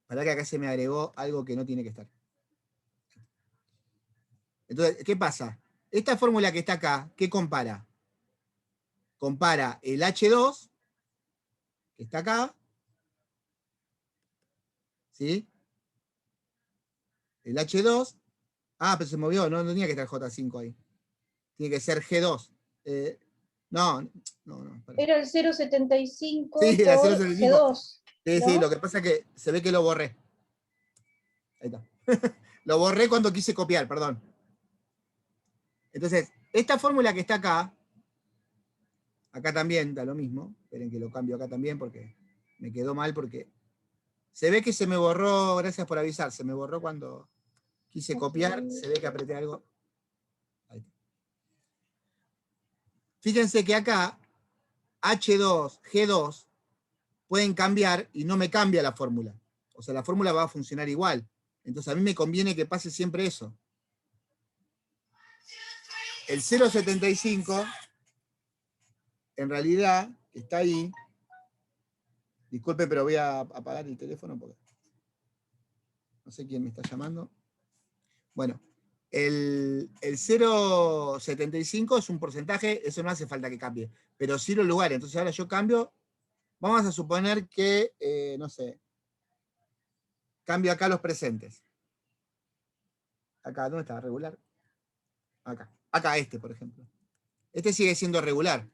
para que acá se me agregó algo que no tiene que estar. Entonces, ¿qué pasa? Esta fórmula que está acá, ¿qué compara? Compara el H2, que está acá, ¿sí? El H2, pero se movió, no tenía que estar J5 ahí. Tiene que ser G2. No. Pará. Era el Sí, 0,75 era por 0,75. G2. Sí, ¿No? lo que pasa es que se ve que lo borré. Ahí está. Lo borré cuando quise copiar, perdón. Entonces, esta fórmula que está acá también da lo mismo. Esperen que lo cambio acá también porque me quedó mal porque se ve que se me borró, gracias por avisar, se me borró cuando quise copiar, se ve que apreté algo. Ahí está. Fíjense que acá H2, G2 pueden cambiar y no me cambia la fórmula. O sea, la fórmula va a funcionar igual. Entonces a mí me conviene que pase siempre eso. El 0,75 en realidad, está ahí. Disculpe, pero voy a apagar el teléfono porque no sé quién me está llamando. Bueno, el 0,75 es un porcentaje, eso no hace falta que cambie, pero sí los lugares. Entonces ahora yo cambio, vamos a suponer que, no sé, cambio acá los presentes. Acá, ¿dónde está? ¿Regular? Acá. Acá este, por ejemplo. Este sigue siendo regular.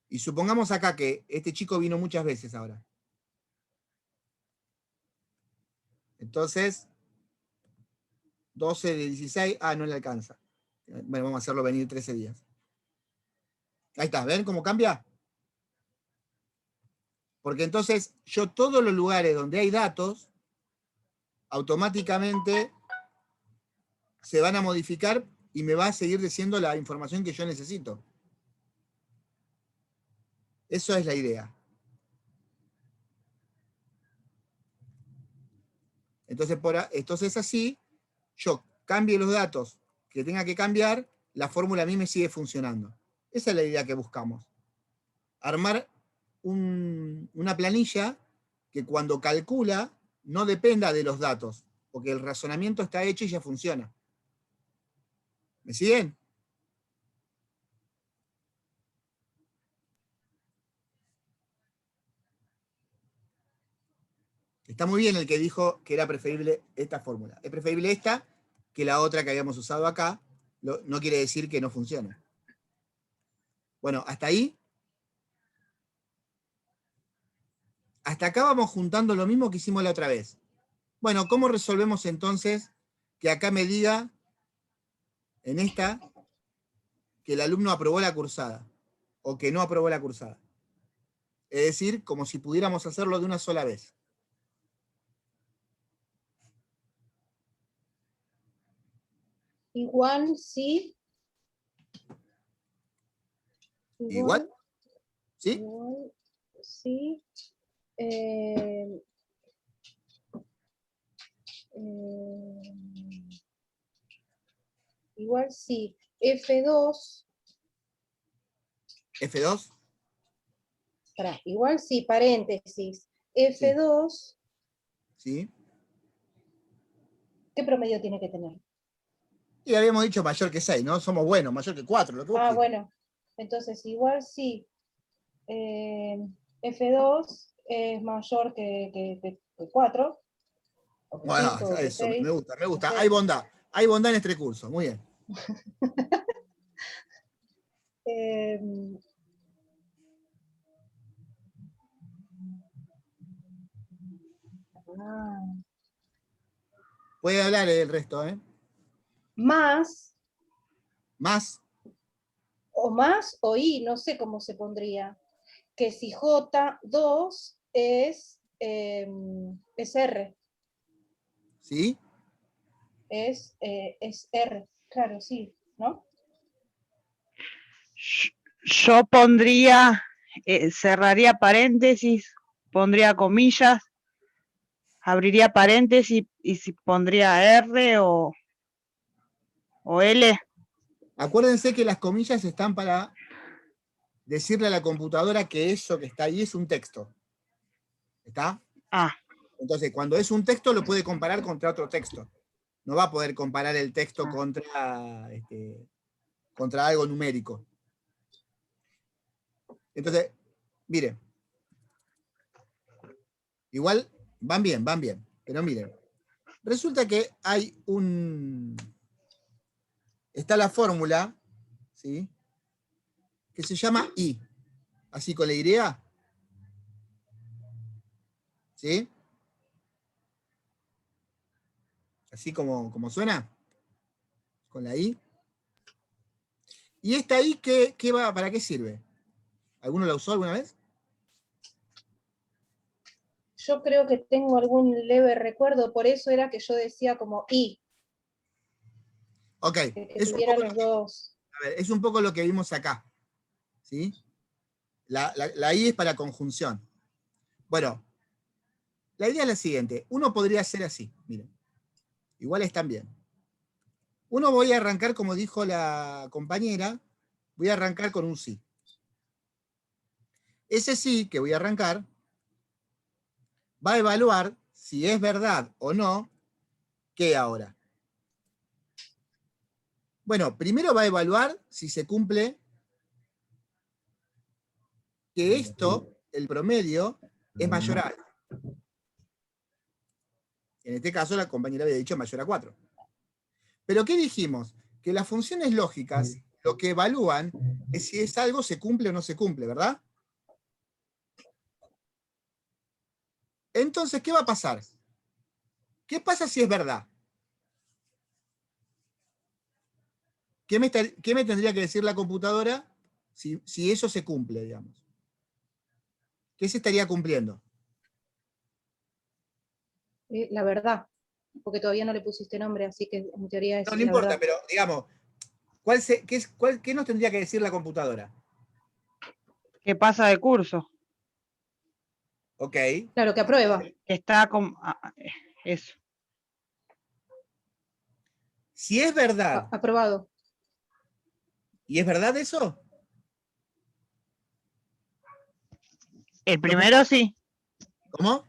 Y supongamos acá que este chico vino muchas veces ahora. Entonces, 12 de 16, no le alcanza. Bueno, vamos a hacerlo venir 13 días. Ahí está, ¿ven cómo cambia? Porque entonces yo todos los lugares donde hay datos, automáticamente se van a modificar y me va a seguir diciendo la información que yo necesito. Eso es la idea. Entonces así, yo cambie los datos que tenga que cambiar, la fórmula a mí me sigue funcionando. Esa es la idea que buscamos. Armar una planilla que cuando calcula no dependa de los datos, porque el razonamiento está hecho y ya funciona. ¿Me siguen? Está muy bien el que dijo que era preferible esta fórmula. Es preferible esta que la otra que habíamos usado acá. No quiere decir que no funcione. Bueno, hasta ahí. Hasta acá vamos juntando lo mismo que hicimos la otra vez. Bueno, ¿cómo resolvemos entonces que acá me diga en esta que el alumno aprobó la cursada o que no aprobó la cursada? Es decir, como si pudiéramos hacerlo de una sola vez. Igual sí. ¿Igual? ¿Sí? Igual sí. Igual sí. F2. ¿F2? Igual sí, paréntesis. F2. ¿Sí? ¿Qué promedio tiene que tener? Y habíamos dicho mayor que 6, ¿no? Somos buenos, mayor que 4, lo que vos quieras. Bueno. Entonces, igual sí. F2 es mayor que 4. O que Bueno, 5, o que eso, 6. me gusta, me gusta. Okay. Hay bondad en este curso, muy bien. Puede hablar el resto, ¿eh? Más o I, no sé cómo se pondría. Que si J2 es R. ¿Sí? Es R, claro, sí, ¿no? Yo pondría, cerraría paréntesis, pondría comillas, abriría paréntesis y si pondría R o L. Acuérdense que las comillas están para decirle a la computadora que eso que está ahí es un texto. ¿Está? Entonces, cuando es un texto, lo puede comparar contra otro texto. No va a poder comparar el texto contra algo numérico. Entonces, miren. Igual van bien, pero miren. Resulta que hay está la fórmula, ¿sí? Que se llama I. Así con la Y. ¿Sí? Así como suena. Con la I. ¿Y esta I para qué sirve? ¿Alguno la usó alguna vez? Yo creo que tengo algún leve recuerdo, por eso era que yo decía como I. Ok. Que tuviera los dos. A ver, es un poco lo que vimos acá. ¿Sí? La I es para conjunción. Bueno, la idea es la siguiente. Uno podría hacer así, miren. Igual están bien. Uno voy a arrancar, como dijo la compañera, voy a arrancar con un sí. Ese sí, que voy a arrancar, va a evaluar si es verdad o no, ¿qué ahora? Bueno, primero va a evaluar si se cumple que esto, el promedio, es mayor a algo. En este caso, la compañera había dicho mayor a 4. Pero ¿qué dijimos? Que las funciones lógicas lo que evalúan es si es algo se cumple o no se cumple, ¿verdad? Entonces, ¿qué va a pasar? ¿Qué pasa si es verdad? ¿Qué me tendría que decir la computadora si eso se cumple, digamos? ¿Qué se estaría cumpliendo? La verdad, porque todavía no le pusiste nombre, así que en teoría es No, no la importa, verdad. pero digamos, ¿qué nos tendría que decir la computadora? ¿Qué pasa de curso? Ok. Claro, que aprueba. Que está con eso. Si es verdad, Aprobado. ¿y es verdad eso? El primero sí. ¿Cómo?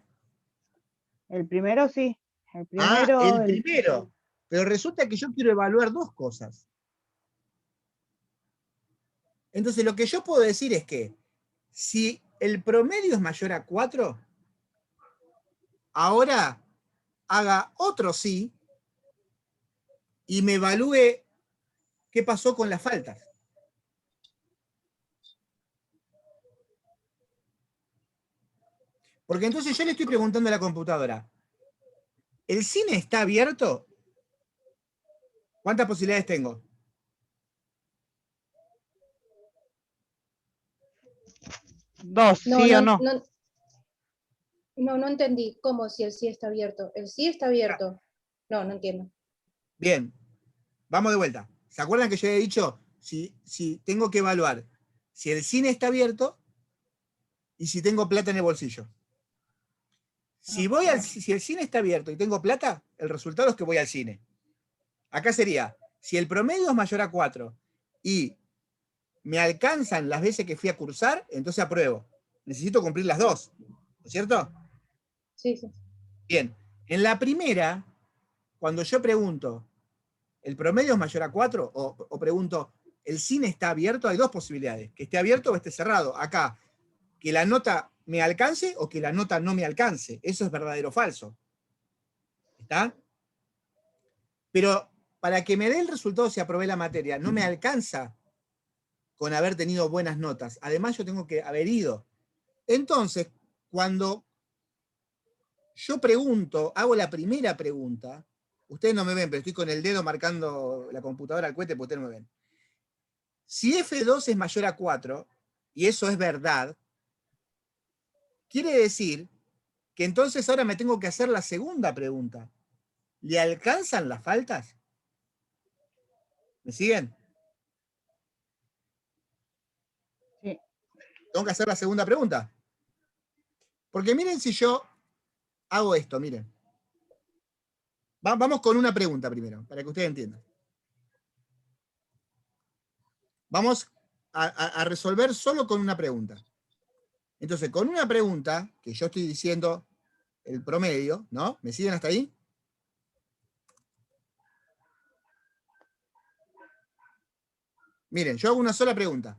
El primero sí. El Ah, primero, el primero. Pero resulta que yo quiero evaluar dos cosas. Entonces, lo que yo puedo decir es que si el promedio es mayor a 4, ahora haga otro sí y me evalúe qué pasó con las faltas. Porque entonces yo le estoy preguntando a la computadora, ¿el cine está abierto? ¿Cuántas posibilidades tengo? dos, No, sí o no. no entendí. ¿Cómo si el sí está abierto? El sí está abierto. No entiendo. Bien, vamos de vuelta. ¿Se acuerdan que yo había dicho si tengo que evaluar si el cine está abierto y si tengo plata en el bolsillo? Si el cine está abierto y tengo plata, el resultado es que voy al cine. Acá sería, si el promedio es mayor a 4 y me alcanzan las veces que fui a cursar, entonces apruebo. Necesito cumplir las dos, ¿no es cierto? Sí, sí. Bien, en la primera, cuando yo pregunto, ¿el promedio es mayor a 4? O pregunto, ¿el cine está abierto? Hay dos posibilidades, que esté abierto o esté cerrado. Acá, que la nota me alcance o que la nota no me alcance. Eso es verdadero o falso. ¿Está? Pero para que me dé el resultado si aprobé la materia, no me alcanza con haber tenido buenas notas. Además, yo tengo que haber ido. Entonces, cuando yo pregunto, hago la primera pregunta, ustedes no me ven, pero estoy con el dedo marcando la computadora al cohete porque ustedes no me ven. Si F2 es mayor a 4, y eso es verdad, quiere decir que entonces ahora me tengo que hacer la segunda pregunta. ¿Le alcanzan las faltas? ¿Me siguen? Sí. Tengo que hacer la segunda pregunta. Porque miren si yo hago esto, miren. Vamos con una pregunta primero, para que ustedes entiendan. Vamos a resolver solo con una pregunta. Entonces, con una pregunta, que yo estoy diciendo el promedio, ¿no? ¿Me siguen hasta ahí? Miren, yo hago una sola pregunta.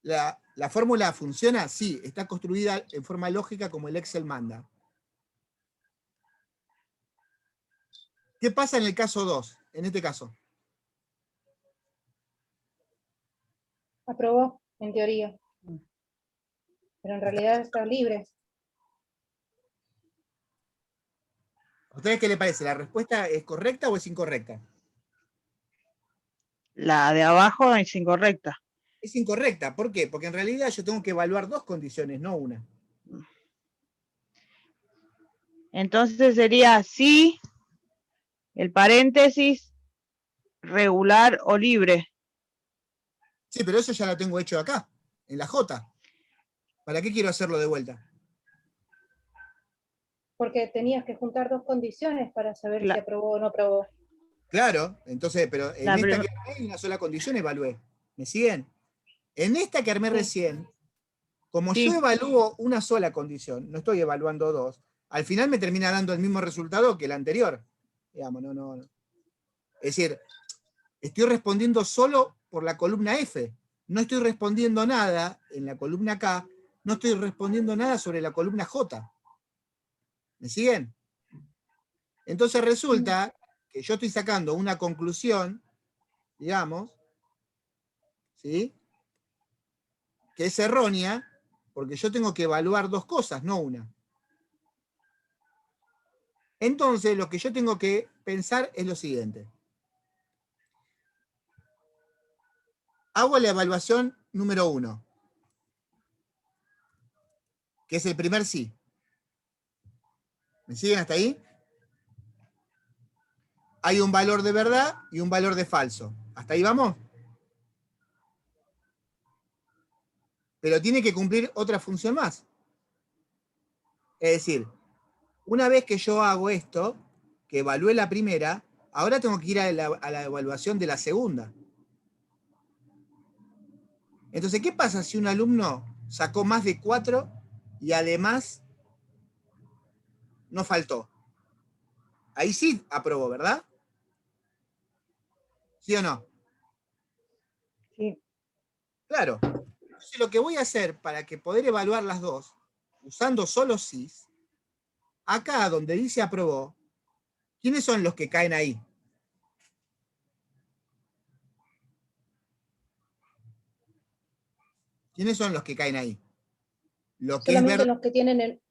¿La fórmula funciona? Sí, está construida en forma lógica como el Excel manda. ¿Qué pasa en el caso 2? En este caso. Aprobó, en teoría. Pero en realidad está libre. ¿A ustedes qué les parece? ¿La respuesta es correcta o es incorrecta? La de abajo es incorrecta. Es incorrecta. ¿Por qué? Porque en realidad yo tengo que evaluar dos condiciones, no una. Entonces sería sí, el paréntesis, regular o libre. Sí, pero eso ya lo tengo hecho acá, en la J. ¿Para qué quiero hacerlo de vuelta? Porque tenías que juntar dos condiciones para saber si aprobó o no aprobó. Claro, entonces, pero en esta que armé hay una sola condición evalué. ¿Me siguen? En esta que armé Sí. recién, Como Sí. yo evalúo una sola condición, no estoy evaluando dos, al final me termina dando el mismo resultado que el anterior. Digamos, no. Es decir, estoy respondiendo solo por la columna F. No estoy respondiendo nada en la columna K, no estoy respondiendo nada sobre la columna J. ¿Me siguen? Entonces resulta que yo estoy sacando una conclusión, digamos, ¿sí? Que es errónea, porque yo tengo que evaluar dos cosas, no una. Entonces, lo que yo tengo que pensar es lo siguiente. Hago la evaluación número 1, que es el primer sí. ¿Me siguen hasta ahí? Hay un valor de verdad y un valor de falso. ¿Hasta ahí vamos? Pero tiene que cumplir otra función más. Es decir, una vez que yo hago esto, que evalué la primera, ahora tengo que ir a la evaluación de la segunda. Entonces, ¿qué pasa si un alumno sacó más de 4 y además no faltó? Ahí sí aprobó, ¿verdad? ¿Sí o no? Sí. Claro. Entonces, lo que voy a hacer para que poder evaluar las dos, usando solo sís, acá donde dice aprobó, ¿quiénes son los que caen ahí? ¿Quiénes son los que caen ahí? Lo que es Solamente verdad. los que tienen el...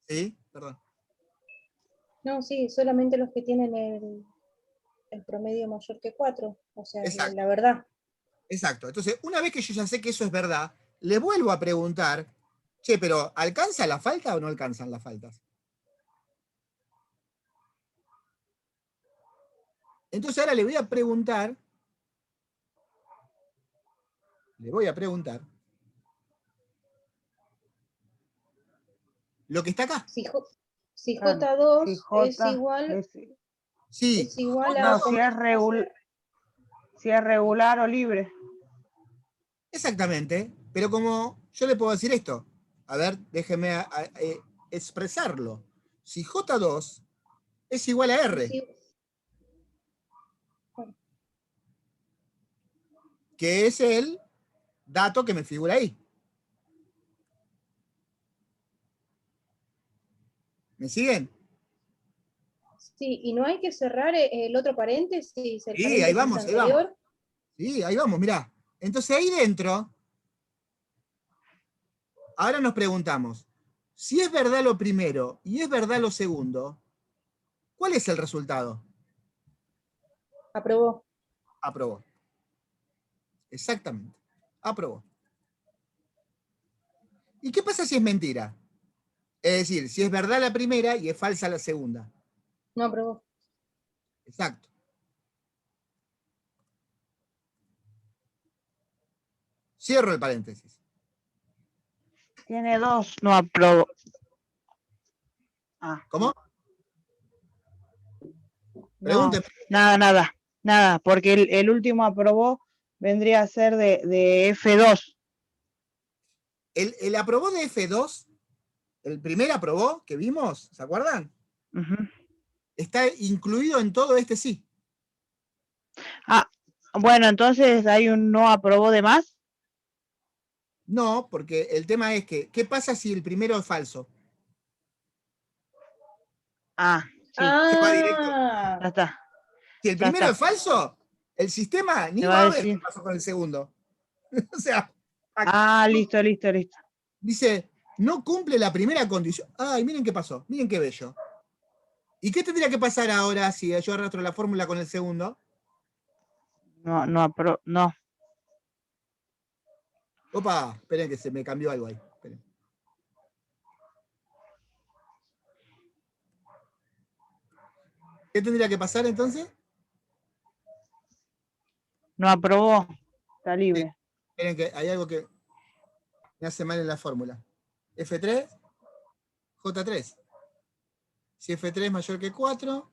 ¿Sí? Perdón. No, sí, solamente los que tienen el promedio mayor que 4, o sea, Exacto. la verdad. Exacto. Entonces, una vez que yo ya sé que eso es verdad, le vuelvo a preguntar, che, pero ¿alcanza la falta o no alcanzan las faltas? Entonces ahora le voy a preguntar, lo que está acá. Si Claro. J2 Si J Sí, es igual no, a... si es regular o libre. exactamente. Pero como yo le puedo decir esto, a ver, déjeme expresarlo. Si J2 es igual a R, que es el dato que me figura ahí. ¿Me siguen? Sí, y no hay que cerrar el otro paréntesis, el Sí, ahí paréntesis vamos, ahí vamos. anterior. Sí, ahí vamos, mirá. Entonces ahí dentro, ahora nos preguntamos, si es verdad lo primero y es verdad lo segundo, ¿cuál es el resultado? Aprobó. Aprobó. Exactamente. Aprobó. ¿Y qué pasa si es mentira? Es decir, si es verdad la primera y es falsa la segunda. No aprobó. Exacto. Cierro el paréntesis. Tiene 2, no aprobó. Ah, ¿Cómo? no, Pregúnteme. nada, porque el último aprobó vendría a ser de F2. El aprobó de F2, el primer aprobó que vimos, ¿se acuerdan? Uh-huh. Está incluido en todo este sí. Ah, bueno, entonces hay un no aprobó de más. No, porque el tema es que, ¿qué pasa si el primero es falso? Ah, sí, Se va directo. ya está. Si el Ya primero está. es falso, el sistema Me ni va va a a ver qué decir. pasó con el segundo. O sea, Ah, listo. dice, no cumple la primera condición. Ay, miren qué pasó, miren qué bello. ¿Y qué tendría que pasar ahora si yo arrastro la fórmula con el segundo? No. Opa, esperen que se me cambió algo ahí. Esperen. ¿Qué tendría que pasar entonces? No aprobó. Está Sí, libre. esperen que hay algo que me hace mal en la fórmula. F3, J3. Si F3 es mayor que 4,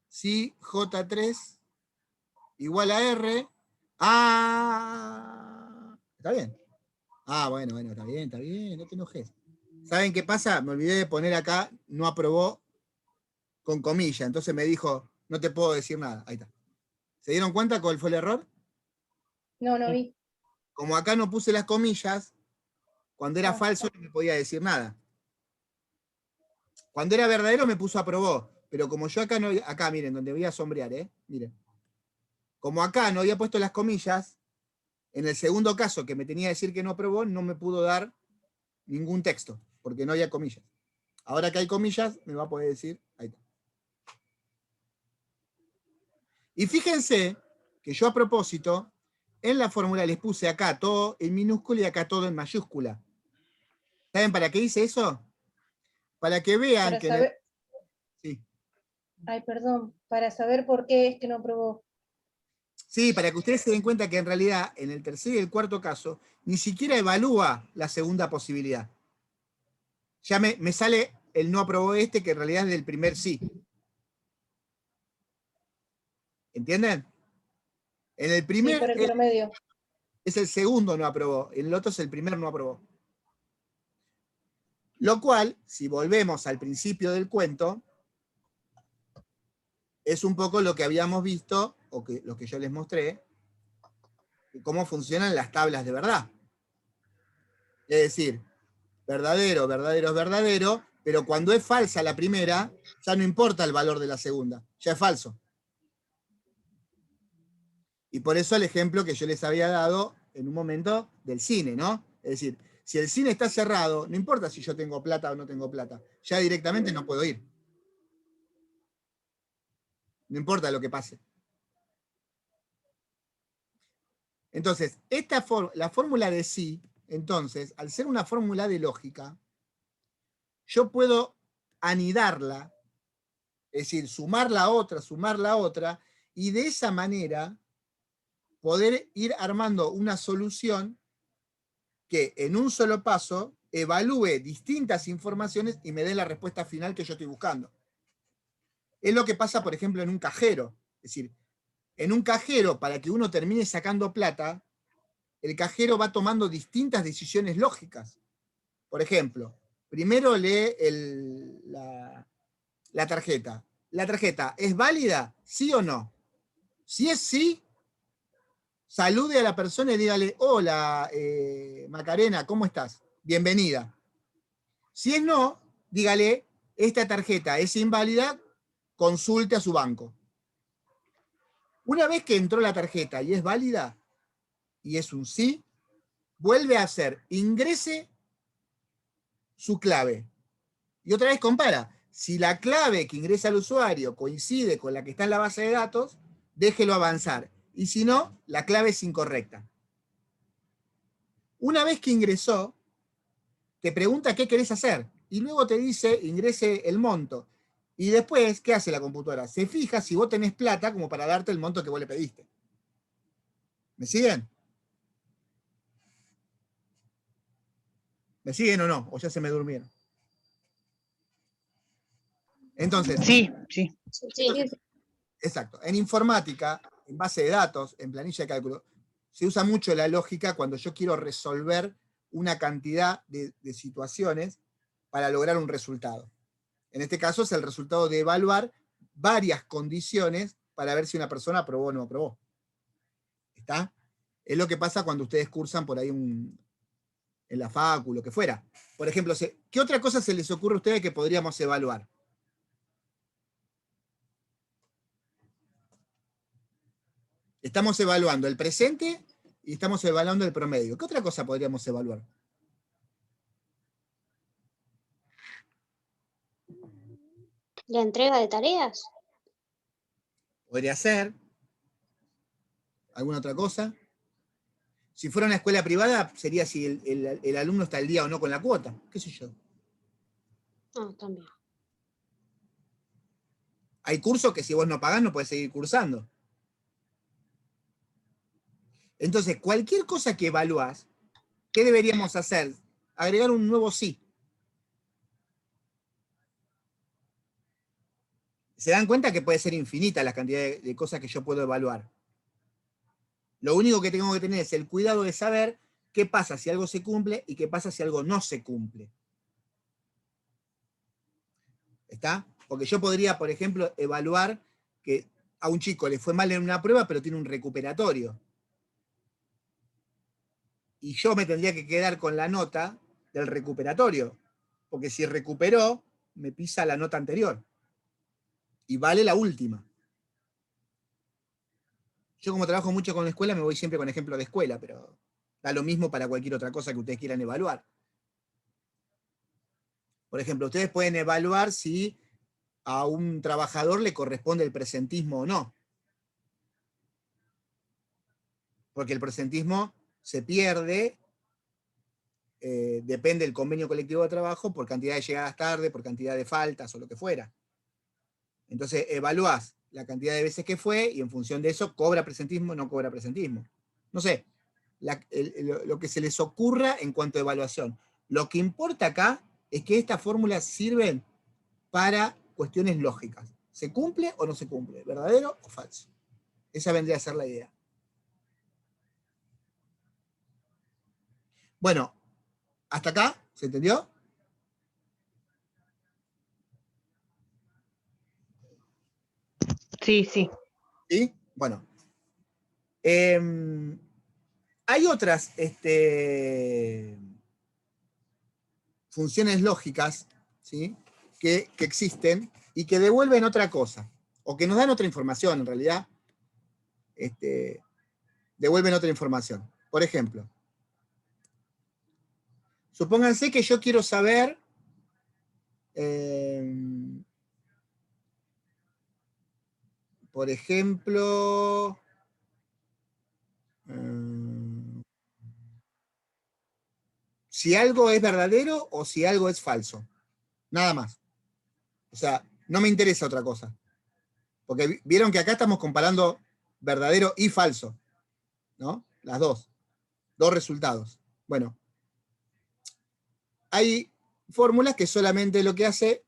si J3 igual a R. Ah, está bien. Ah, bueno, está bien, no te enojes. ¿Saben qué pasa? Me olvidé de poner acá, no aprobó con comilla, entonces me dijo, no te puedo decir nada. Ahí está. ¿Se dieron cuenta cuál fue el error? No, no vi. Como acá no puse las comillas, cuando era Ah, falso no me podía decir nada. Cuando era verdadero me puso aprobó, pero como yo acá no, acá miren, donde voy a sombrear, miren. Como acá no había puesto las comillas, en el segundo caso que me tenía que decir que no aprobó, no me pudo dar ningún texto, porque no había comillas. Ahora que hay comillas, me va a poder decir, ahí está. Y fíjense que yo a propósito, en la fórmula les puse acá todo en minúscula y acá todo en mayúscula. ¿Saben para qué hice eso? Para que vean para que en el... saber, Sí. ay, perdón, para saber por qué es que no aprobó. Sí, para que ustedes se den cuenta que en realidad en el tercer y el cuarto caso ni siquiera evalúa la segunda posibilidad. Ya me sale el no aprobó este, que en realidad es del primer sí. ¿Entienden? En el Sí, primer por el promedio. es el segundo no aprobó, en el otro es el primer no aprobó. Lo cual, si volvemos al principio del cuento, es un poco lo que habíamos visto, o que, lo que yo les mostré, cómo funcionan las tablas de verdad. Es decir, verdadero, verdadero, verdadero, pero cuando es falsa la primera, ya no importa el valor de la segunda, ya es falso. Y por eso el ejemplo que yo les había dado en un momento del cine, ¿no? Es decir, si el cine está cerrado, no importa si yo tengo plata o no tengo plata, ya directamente no puedo ir. No importa lo que pase. Entonces, la fórmula de sí, entonces, al ser una fórmula de lógica, yo puedo anidarla, es decir, sumar la otra, y de esa manera poder ir armando una solución que en un solo paso evalúe distintas informaciones y me dé la respuesta final que yo estoy buscando. Es lo que pasa, por ejemplo, en un cajero. Es decir, en un cajero, para que uno termine sacando plata, el cajero va tomando distintas decisiones lógicas. Por ejemplo, primero lee la tarjeta. ¿La tarjeta es válida? ¿Sí o no? Si es sí, salude a la persona y dígale, hola, Macarena, ¿cómo estás? Bienvenida. Si es no, dígale, esta tarjeta es inválida, consulte a su banco. Una vez que entró la tarjeta y es válida, y es un sí, vuelve a hacer, ingrese su clave. Y otra vez compara. Si la clave que ingresa al usuario coincide con la que está en la base de datos, déjelo avanzar. Y si no, la clave es incorrecta. Una vez que ingresó, te pregunta qué querés hacer. Y luego te dice, ingrese el monto. Y después, ¿qué hace la computadora? Se fija si vos tenés plata como para darte el monto que vos le pediste. ¿Me siguen? ¿Me siguen o no? ¿O ya se me durmieron? Entonces, Sí, sí. Sí. exacto. En informática, en base de datos, en planilla de cálculo, se usa mucho la lógica cuando yo quiero resolver una cantidad de situaciones para lograr un resultado. En este caso es el resultado de evaluar varias condiciones para ver si una persona aprobó o no aprobó. ¿Está? Es lo que pasa cuando ustedes cursan por ahí en la facu, lo que fuera. Por ejemplo, ¿qué otra cosa se les ocurre a ustedes que podríamos evaluar? Estamos evaluando el presente y estamos evaluando el promedio. ¿Qué otra cosa podríamos evaluar? La entrega de tareas. Podría ser. ¿Alguna otra cosa? Si fuera una escuela privada, sería si el alumno está al día o no con la cuota. ¿Qué sé yo? Ah, también. Hay cursos que si vos no pagás no podés seguir cursando. Entonces, cualquier cosa que evaluás, ¿qué deberíamos hacer? Agregar un nuevo sí. Se dan cuenta que puede ser infinita la cantidad de cosas que yo puedo evaluar. Lo único que tengo que tener es el cuidado de saber qué pasa si algo se cumple y qué pasa si algo no se cumple. ¿Está? Porque yo podría, por ejemplo, evaluar que a un chico le fue mal en una prueba, pero tiene un recuperatorio. Y yo me tendría que quedar con la nota del recuperatorio, porque si recuperó, me pisa la nota anterior. Y vale la última. Yo como trabajo mucho con la escuela, me voy siempre con ejemplo de escuela, pero da lo mismo para cualquier otra cosa que ustedes quieran evaluar. Por ejemplo, ustedes pueden evaluar si a un trabajador le corresponde el presentismo o no. Porque el presentismo se pierde, depende del convenio colectivo de trabajo, por cantidad de llegadas tarde, por cantidad de faltas o lo que fuera. Entonces evaluás la cantidad de veces que fue y en función de eso cobra presentismo o no cobra presentismo. No sé, lo que se les ocurra en cuanto a evaluación. Lo que importa acá es que estas fórmulas sirven para cuestiones lógicas. ¿Se cumple o no se cumple? ¿Verdadero o falso? Esa vendría a ser la idea. Bueno, ¿hasta acá? ¿Se entendió? Sí, sí. ¿Sí? Bueno. Hay otras funciones lógicas, ¿sí? que existen y que devuelven otra cosa, o que nos dan otra información, en realidad, devuelven otra información. Por ejemplo, supónganse que yo quiero saber por ejemplo, si algo es verdadero o si algo es falso. Nada más. O sea, no me interesa otra cosa. Porque vieron que acá estamos comparando verdadero y falso, ¿no? Las dos. Dos resultados. Bueno, hay fórmulas que solamente lo que hace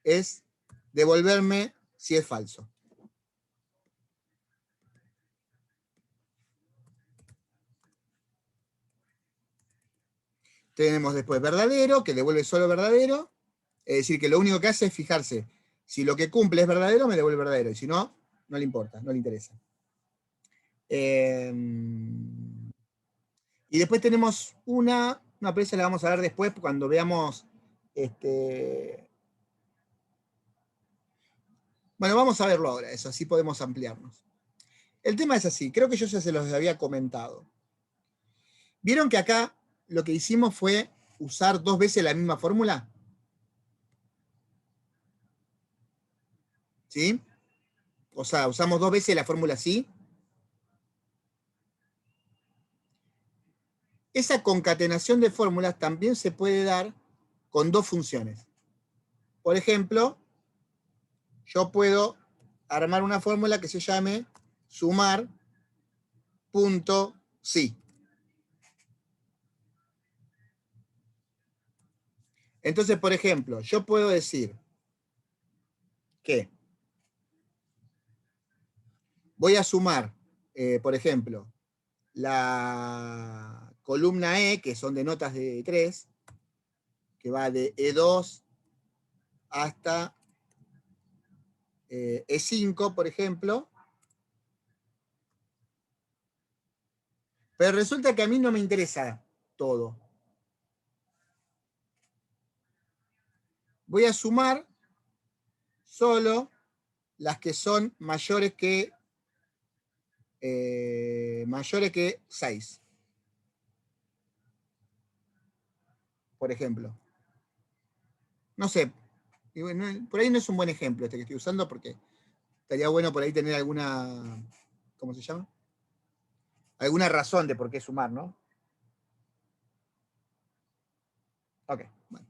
es devolverme si es falso. Tenemos después verdadero, que devuelve solo verdadero. Es decir, que lo único que hace es fijarse si lo que cumple es verdadero, me devuelve verdadero. Y si no, no le importa, no le interesa. Y después tenemos pero esa la vamos a ver después cuando veamos. Bueno, vamos a verlo ahora, eso, así podemos ampliarnos. El tema es así, creo que yo ya se los había comentado. ¿Vieron que acá lo que hicimos fue usar 2 veces la misma fórmula? ¿Sí? O sea, usamos 2 veces la fórmula sí. Esa concatenación de fórmulas también se puede dar con 2 funciones. Por ejemplo, yo puedo armar una fórmula que se llame sumar punto sí. Entonces, por ejemplo, yo puedo decir que voy a sumar, por ejemplo, la columna E, que son de notas de 3, que va de E2 hasta E5, por ejemplo. Pero resulta que a mí no me interesa todo. Voy a sumar solo las que son mayores que 6. Por ejemplo. No sé, por ahí no es un buen ejemplo este que estoy usando porque estaría bueno por ahí tener alguna, ¿cómo se llama? Alguna razón de por qué sumar, ¿no? Ok, bueno.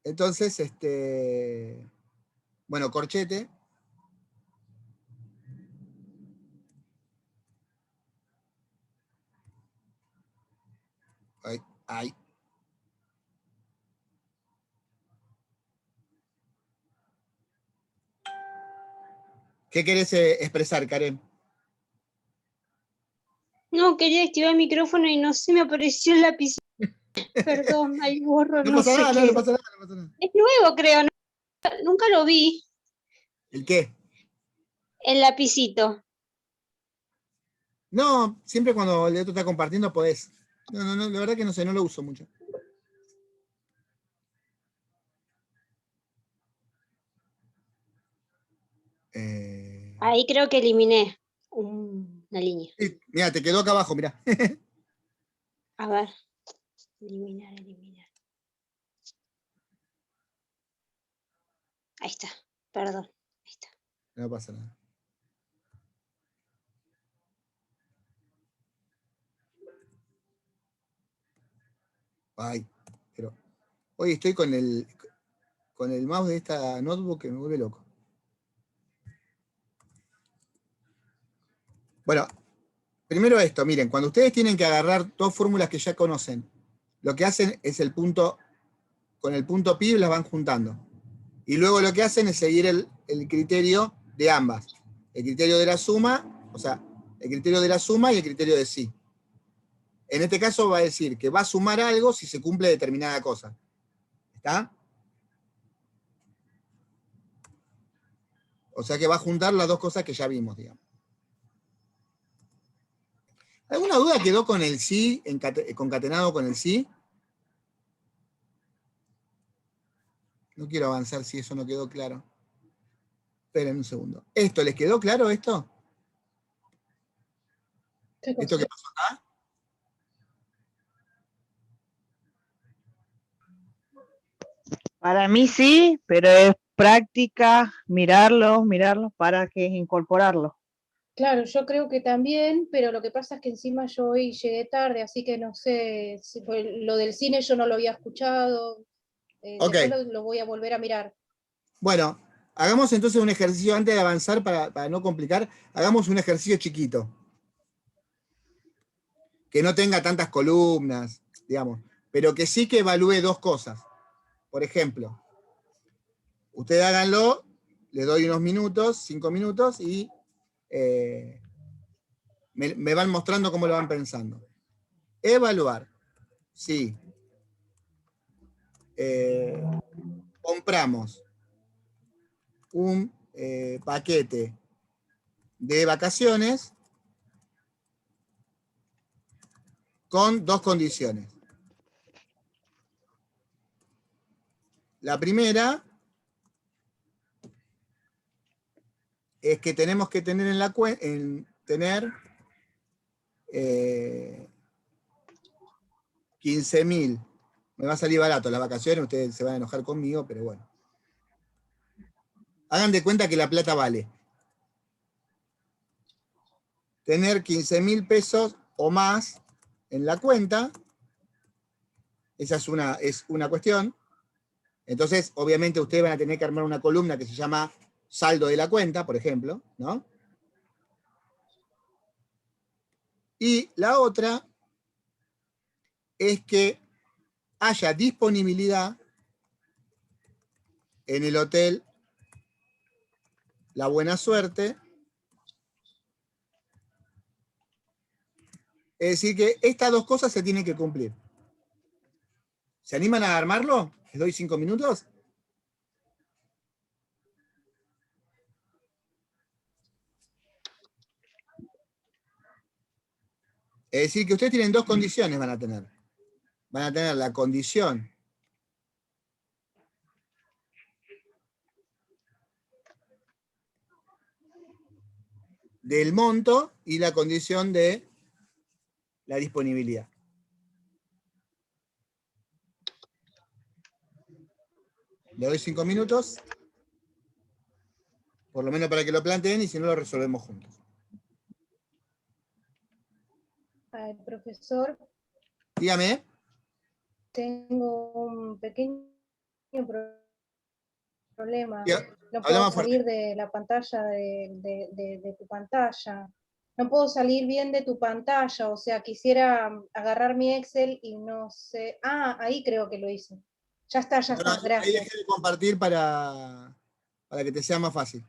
Entonces, bueno, corchete. Ahí. ¿Qué querés expresar, Karen? No, quería activar el micrófono y no se me apareció el lápiz. Perdón, ahí borro, No no pasa sé nada, qué. no pasa nada, no pasa nada. Es nuevo, creo, nunca lo vi, ¿El qué? el lapicito. No, siempre cuando el otro está compartiendo podés. No, la verdad que no sé, no lo uso mucho. Ahí creo que eliminé una línea. Sí, mira, te quedó acá abajo, mira. A ver, eliminar. Ahí está, perdón. Ahí está. No pasa nada. Ay, pero hoy estoy con el mouse de esta notebook que me vuelve loco. Bueno, primero esto, miren, cuando ustedes tienen que agarrar dos fórmulas que ya conocen, lo que hacen es con el punto pi las van juntando. Y luego lo que hacen es seguir el criterio de ambas. El criterio de la suma, o sea, el criterio de la suma y el criterio de sí. En este caso va a decir que va a sumar algo si se cumple determinada cosa. ¿Está? O sea que va a juntar las dos cosas que ya vimos, digamos. ¿Alguna duda quedó con el sí, concatenado con el sí? No quiero avanzar si eso no quedó claro. Esperen un segundo. ¿Esto les quedó claro esto? ¿Esto que pasó acá? Para mí sí, pero es práctica, mirarlo para que incorporarlo. Claro, yo creo que también, pero lo que pasa es que encima yo hoy llegué tarde, así que no sé, pues, lo del cine yo no lo había escuchado, Ok. después lo voy a volver a mirar. Bueno, hagamos entonces un ejercicio antes de avanzar para no complicar. Hagamos un ejercicio chiquito. Que no tenga tantas columnas, digamos, pero que sí que evalúe dos cosas. Por ejemplo, ustedes háganlo, les doy unos minutos, 5 minutos, y me van mostrando cómo lo van pensando. Evaluar. Sí. Compramos un paquete de vacaciones con dos condiciones. La primera es que tenemos que tener en la cuenta, tener 15.000. Me va a salir barato las vacaciones, ustedes se van a enojar conmigo, pero bueno. Hagan de cuenta que la plata vale. Tener 15.000 pesos o más en la cuenta, esa es una cuestión. Entonces, obviamente, ustedes van a tener que armar una columna que se llama saldo de la cuenta, por ejemplo, ¿no? Y la otra es que haya disponibilidad en el hotel La Buena Suerte. Es decir, que estas dos cosas se tienen que cumplir. ¿Se animan a armarlo? ¿Les doy 5 minutos? Es decir, que ustedes tienen dos condiciones, van a tener. Van a tener la condición del monto y la condición de la disponibilidad. Le doy 5 minutos, por lo menos para que lo planteen, y si no lo resolvemos juntos. Profesor, Dígame. tengo un pequeño problema. Ya, No habla puedo más fuerte. salir de la pantalla de tu pantalla. No puedo salir bien de tu pantalla, o sea, quisiera agarrar mi Excel y no sé. Ah, ahí creo que lo hice. Ya está, Bueno, ahí gracias. dejé de compartir para que te sea más fácil.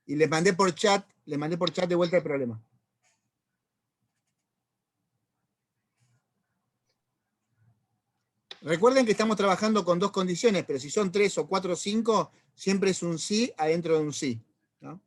Y les mandé por chat de vuelta el problema. Recuerden que estamos trabajando con dos condiciones, pero si son 3 o 4 o 5, siempre es un sí adentro de un sí, ¿no?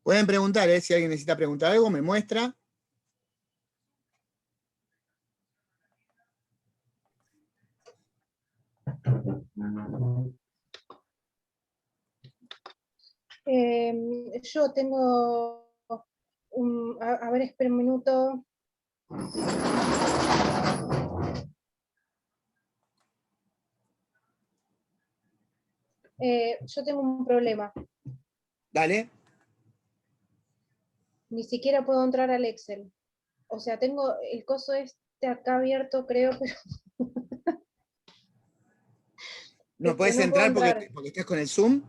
Pueden preguntar, si alguien necesita preguntar algo, me muestra. Yo tengo a ver, espera un minuto. Yo tengo un problema. Dale. Ni siquiera puedo entrar al Excel. O sea, tengo el coso este acá abierto, creo, pero ¿No puedes no puedo entrar porque, entrar. porque estás con el Zoom?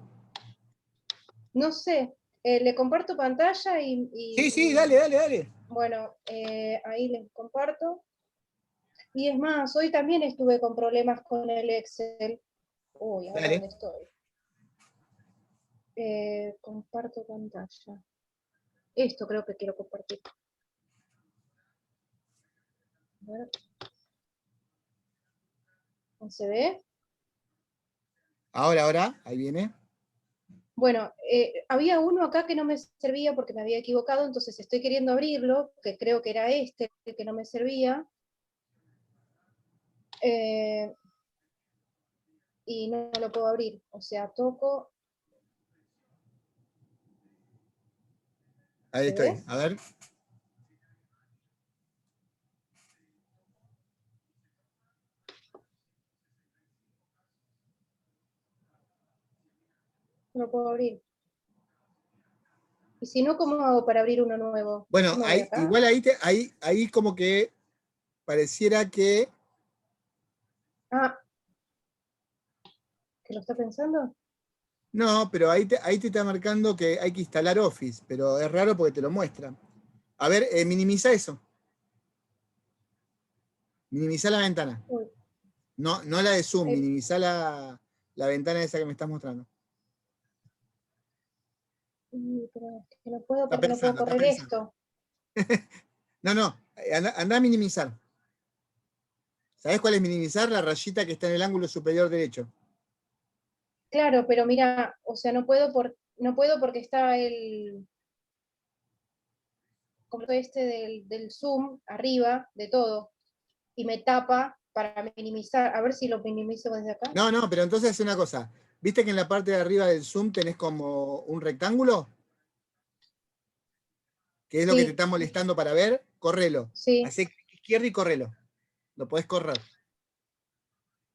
No sé. Le comparto pantalla Sí, dale. bueno, ahí les comparto. Y es más, hoy también estuve con problemas con el Excel. Uy, ¿ahora Dale. dónde estoy? Comparto pantalla. Esto creo que quiero compartir. A ver. ¿Se ve? Ahora, ahí viene. Bueno, había uno acá que no me servía porque me había equivocado, entonces estoy queriendo abrirlo, que creo que era este el que no me servía. Y no lo puedo abrir. O sea, toco. Ahí ¿Se estoy. ve? A ver. No lo puedo abrir. Y si no, ¿cómo hago para abrir uno nuevo? Bueno, Yo me voy ahí, acá. igual ahí como que pareciera que... Ah, ¿que lo está pensando? No, pero ahí te está marcando que hay que instalar Office, pero es raro porque te lo muestra. A ver, minimiza eso. Minimiza la ventana. Uy, No la de Zoom, ahí, minimiza la ventana esa que me estás mostrando. pero es que no puedo Está porque no puedo pensando, está correr pensando. esto. No, anda a minimizar. ¿Sabés cuál es minimizar? La rayita que está en el ángulo superior derecho. Claro, pero mira, o sea, no puedo porque está como este del zoom arriba de todo y me tapa para minimizar. A ver si lo minimizo desde acá. No, pero entonces hace una cosa. ¿Viste que en la parte de arriba del Zoom tenés como un rectángulo? Que es lo que te Sí, está molestando para ver. Correlo. sí. Hacé clic izquierdo y correlo. Lo podés correr.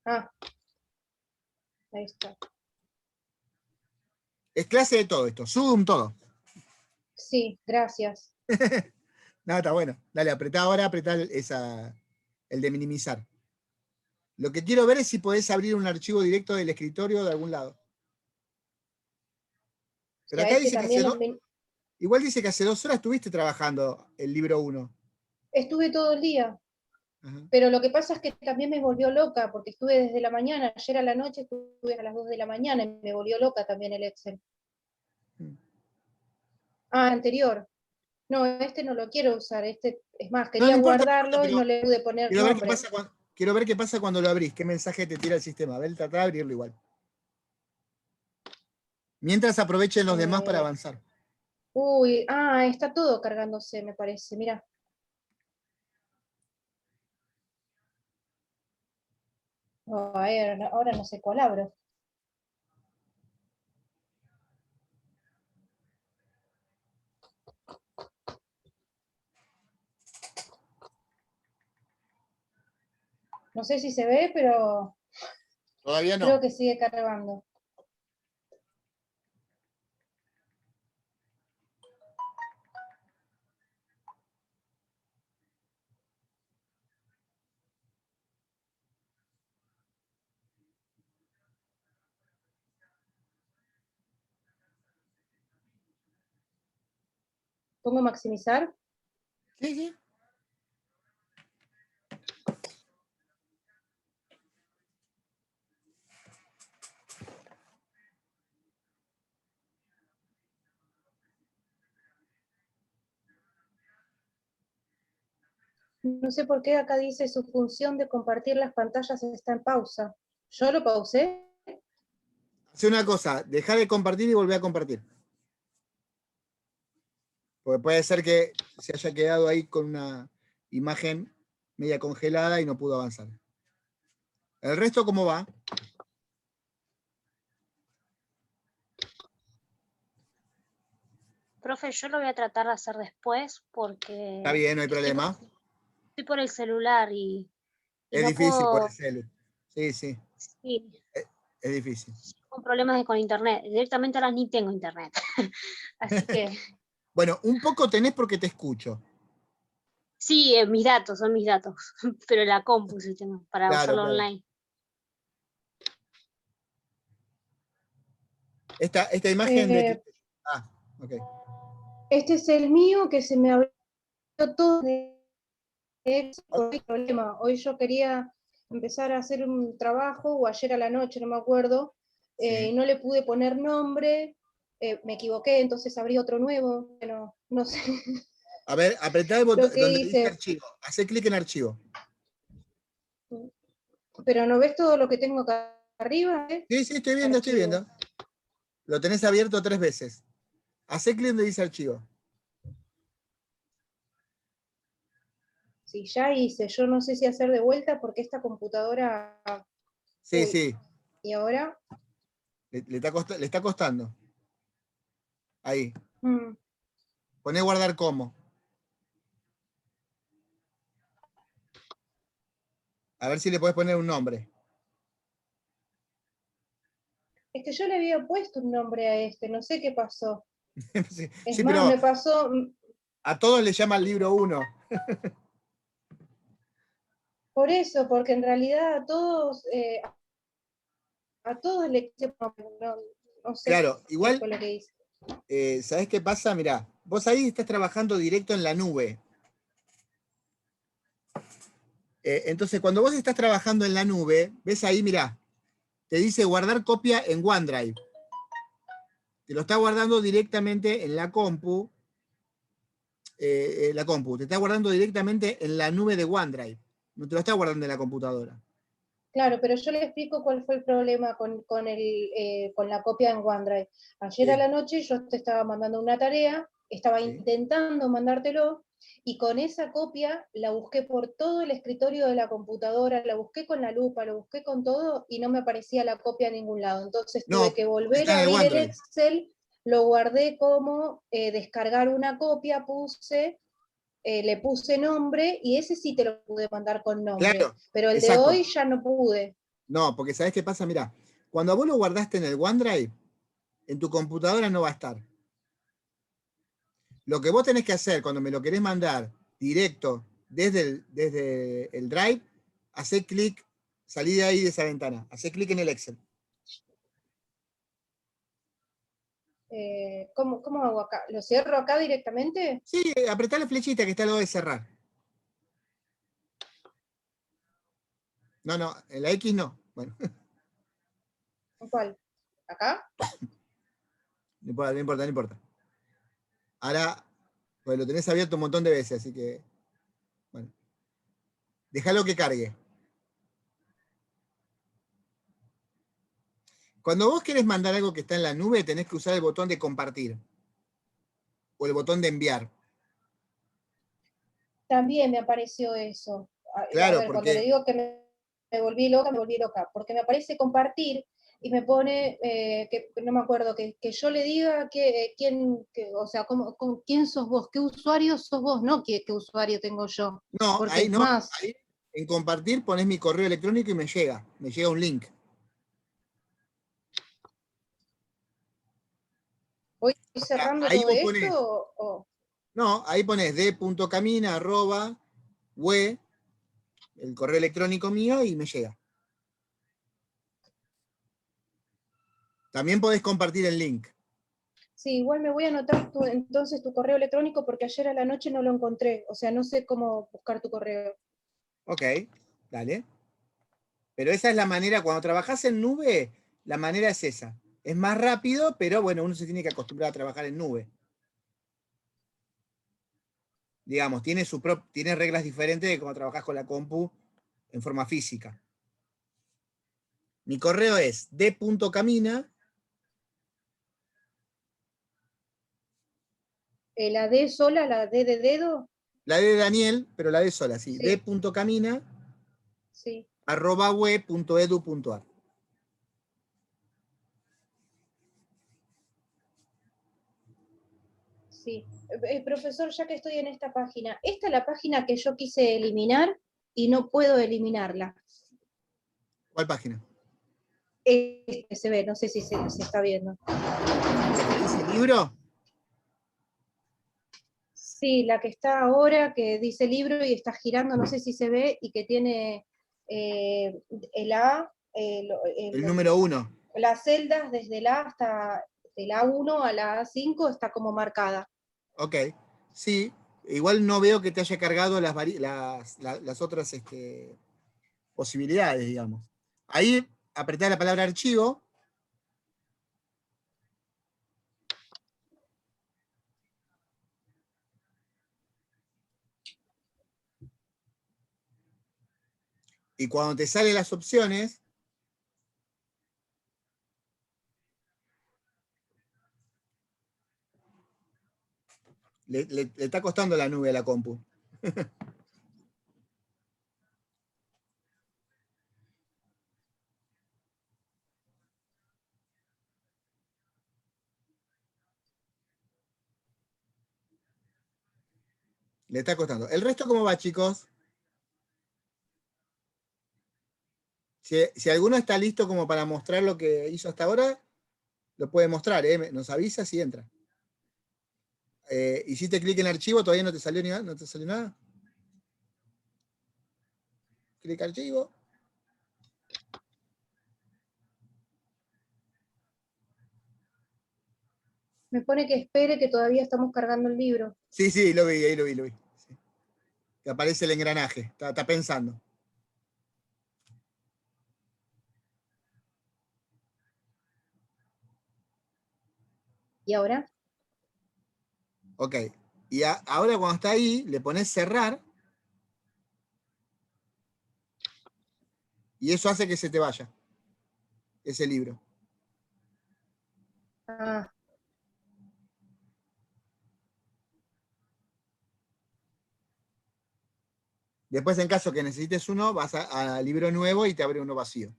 Ah, ahí está. Es clase de todo esto. Zoom, todo. Sí, gracias. Nada, está bueno. Dale, apretá ahora, apretá el de minimizar. Lo que quiero ver es si podés abrir un archivo directo del escritorio de algún lado. Pero Y a acá este dice que también igual dice que hace 2 horas estuviste trabajando el libro 1. estuve todo el día. Ajá. Pero lo que pasa es que también me volvió loca, porque estuve desde la mañana, ayer a la noche estuve a las 2 de la mañana y me volvió loca también el Excel. Ah, anterior. No, este no lo quiero usar, este, es más, No quería importa, guardarlo y pero no le pude poner quiero ver qué nombre. pasa quiero ver qué pasa cuando lo abrís, qué mensaje te tira el sistema. A ver, tratá de abrirlo igual. Mientras aprovechen los demás para avanzar. Uy, está todo cargándose, me parece, mira. A ver, ahora no sé cuál abro. No sé si se ve, pero Todavía creo no. que sigue cargando. ¿Pongo maximizar? Sí, sí. No sé por qué acá dice su función de compartir las pantallas está en pausa. ¿Yo lo pausé? Hace una cosa, deja de compartir y volvé a compartir. Porque puede ser que se haya quedado ahí con una imagen media congelada y no pudo avanzar. ¿El resto cómo va? Profe, yo lo voy a tratar de hacer después porque Está bien, no hay problema. estoy por el celular y Es no difícil por el puedo, celu. Sí, sí, sí, es difícil. con problemas con internet. Directamente ahora ni tengo internet. Así que Bueno, un poco tenés porque te escucho. sí, mis datos, son mis datos, pero la compu sí tengo para Claro, usarlo claro. online. Esta imagen de... Ah, ok. Este es el mío que se me abrió todo de no hay problema. Hoy yo quería empezar a hacer un trabajo, o ayer a la noche, no me acuerdo, y Sí. no le pude poner nombre, me equivoqué, entonces abrí otro nuevo, bueno, no sé A ver, apretá el lo botón que donde dice hice. archivo. Hacé clic en archivo. Pero ¿no ves todo lo que tengo acá arriba? Sí, sí, estoy viendo, estoy Archivo. viendo. Lo tenés abierto 3 veces. Hacé clic donde dice archivo. Sí, ya hice, yo no sé si hacer de vuelta porque esta computadora... Sí, Uy, sí. y ahora... Le está costando. Ahí. Mm, Poné guardar como. A ver si le podés poner un nombre. es que yo le había puesto un nombre a este, no sé qué pasó. Sí, Es sí, más, pero me pasó... a todos le llaman libro 1. Por eso, porque en realidad a todos le no, no sé Claro, qué igual, fue lo que hice. ¿sabés qué pasa? Mirá, vos ahí estás trabajando directo en la nube. Entonces, cuando vos estás trabajando en la nube, ves ahí, mirá, te dice guardar copia en OneDrive. Te lo está guardando directamente en la compu. Te está guardando directamente en la nube de OneDrive. No te lo está guardando en la computadora. Claro, pero yo le explico cuál fue el problema con la copia en OneDrive. Ayer a Sí, la noche yo te estaba mandando una tarea, estaba sí. intentando mandártelo, y con esa copia la busqué por todo el escritorio de la computadora, la busqué con la lupa, lo busqué con todo, y no me aparecía la copia en ningún lado. Entonces tuve No, que porque volver está a en el abrir el OneDrive. Excel, lo guardé como descargar una copia, le puse nombre y ese sí te lo pude mandar con nombre, Claro, pero el de exacto. hoy ya no pude. No, porque ¿sabés qué pasa? Mirá, cuando vos lo guardaste en el OneDrive, en tu computadora no va a estar. Lo que vos tenés que hacer cuando me lo querés mandar directo desde el Drive, hacé clic, salí de ahí de esa ventana, hacé clic en el Excel. ¿Cómo hago acá? ¿Lo cierro acá directamente? Sí, apretá la flechita que está al lado de cerrar. No, no, en la X no. Bueno, ¿Cuál? ¿Acá? no importa, no importa, no importa. Ahora, pues lo tenés abierto un montón de veces, así que, bueno, déjalo que cargue. Cuando vos querés mandar algo que está en la nube, tenés que usar el botón de compartir o el botón de enviar. También me apareció eso. A Claro, ver, cuando le porque digo que me volví loca, porque me aparece compartir y me pone, que no me acuerdo, que yo le diga o sea, con quién sos vos, qué usuario sos vos, no qué usuario tengo yo. no, Porque ahí es no, más, ahí en compartir pones mi correo electrónico y me llega un link. voy O sea, cerrando ahí todo vos esto ponés, no, ahí ponés d.camina@we, el correo electrónico mío y me llega. También podés compartir el link. Sí, igual me voy a anotar entonces tu correo electrónico porque ayer a la noche no lo encontré, o sea, no sé cómo buscar tu correo. Ok, dale. Pero esa es la manera, cuando trabajás en nube, la manera es esa. Es más rápido, pero bueno, uno se tiene que acostumbrar a trabajar en nube. Digamos, tiene reglas diferentes de cómo trabajás con la compu en forma física. Mi correo es d.camina. La D sola, la D de dedo, La D de Daniel, pero la D sola, sí. sí, d.camina sí, @web.edu.ar. sí. Profesor, ya que estoy en esta página, esta es la página que yo quise eliminar y no puedo eliminarla. ¿Cuál página? Se ve, no sé si se está viendo. ¿La que dice libro? Sí, la que está ahora, que dice libro y está girando, no sé si se ve, y que tiene el A, El número 1. las celdas desde la A hasta el A1 a la A5 está como marcada. Ok. Sí. Igual no veo que te haya cargado las otras posibilidades, digamos. Ahí apretá la palabra archivo. Y cuando te salen las opciones, le está costando la nube a la compu. Le está costando. ¿El resto cómo va, chicos? Si alguno está listo como para mostrar lo que hizo hasta ahora, lo puede mostrar, ¿eh? Nos avisa si entra. Hiciste clic en archivo, todavía no te salió ni nada, no te salió nada. Clic archivo. Me pone que espere que todavía estamos cargando el libro. Sí, sí, lo vi, ahí lo vi, lo vi. Sí. Que aparece el engranaje, está pensando. ¿Y ahora? Ok. Y ahora cuando está ahí, le pones cerrar. Y eso hace que se te vaya ese libro. Ah, Después, en caso que necesites uno, vas a libro nuevo y te abre uno vacío.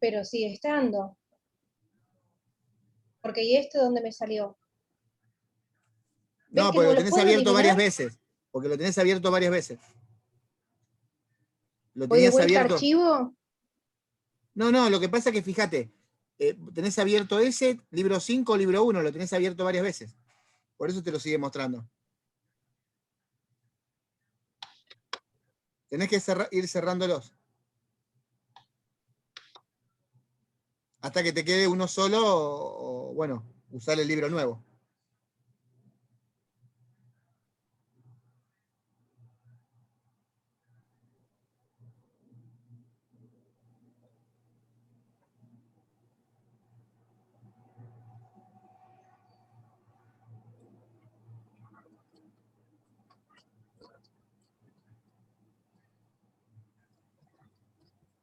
pero sigue estando. Porque ¿y este dónde me salió? ¿Ves No, que porque no lo lo tenés puedo abierto varias eliminar? veces. Porque lo tenés abierto varias veces. Lo Voy de tenías vuelta a abierto. archivo. No, lo que pasa es que fíjate, tenés abierto ese, libro 5, libro 1, lo tenés abierto varias veces. Por eso te lo sigue mostrando. Tenés que ir cerrándolos. Hasta que te quede uno solo o, bueno, usar el libro nuevo.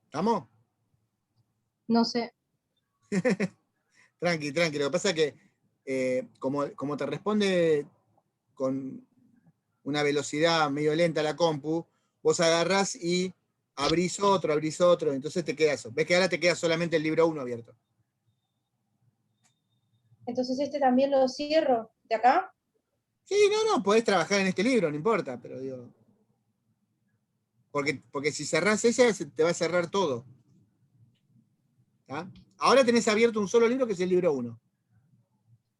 ¿Estamos? No sé. Tranqui. Lo que pasa es que como te responde con una velocidad medio lenta la compu, vos agarrás y abrís otro, entonces te queda eso. ¿Ves que ahora te queda solamente el libro 1 abierto? Entonces este también lo cierro. ¿De acá? Sí, no, podés trabajar en este libro, no importa, pero digo. Porque si cerrás ese, te va a cerrar todo. ¿Tá? Ahora tenés abierto un solo libro que es el libro 1.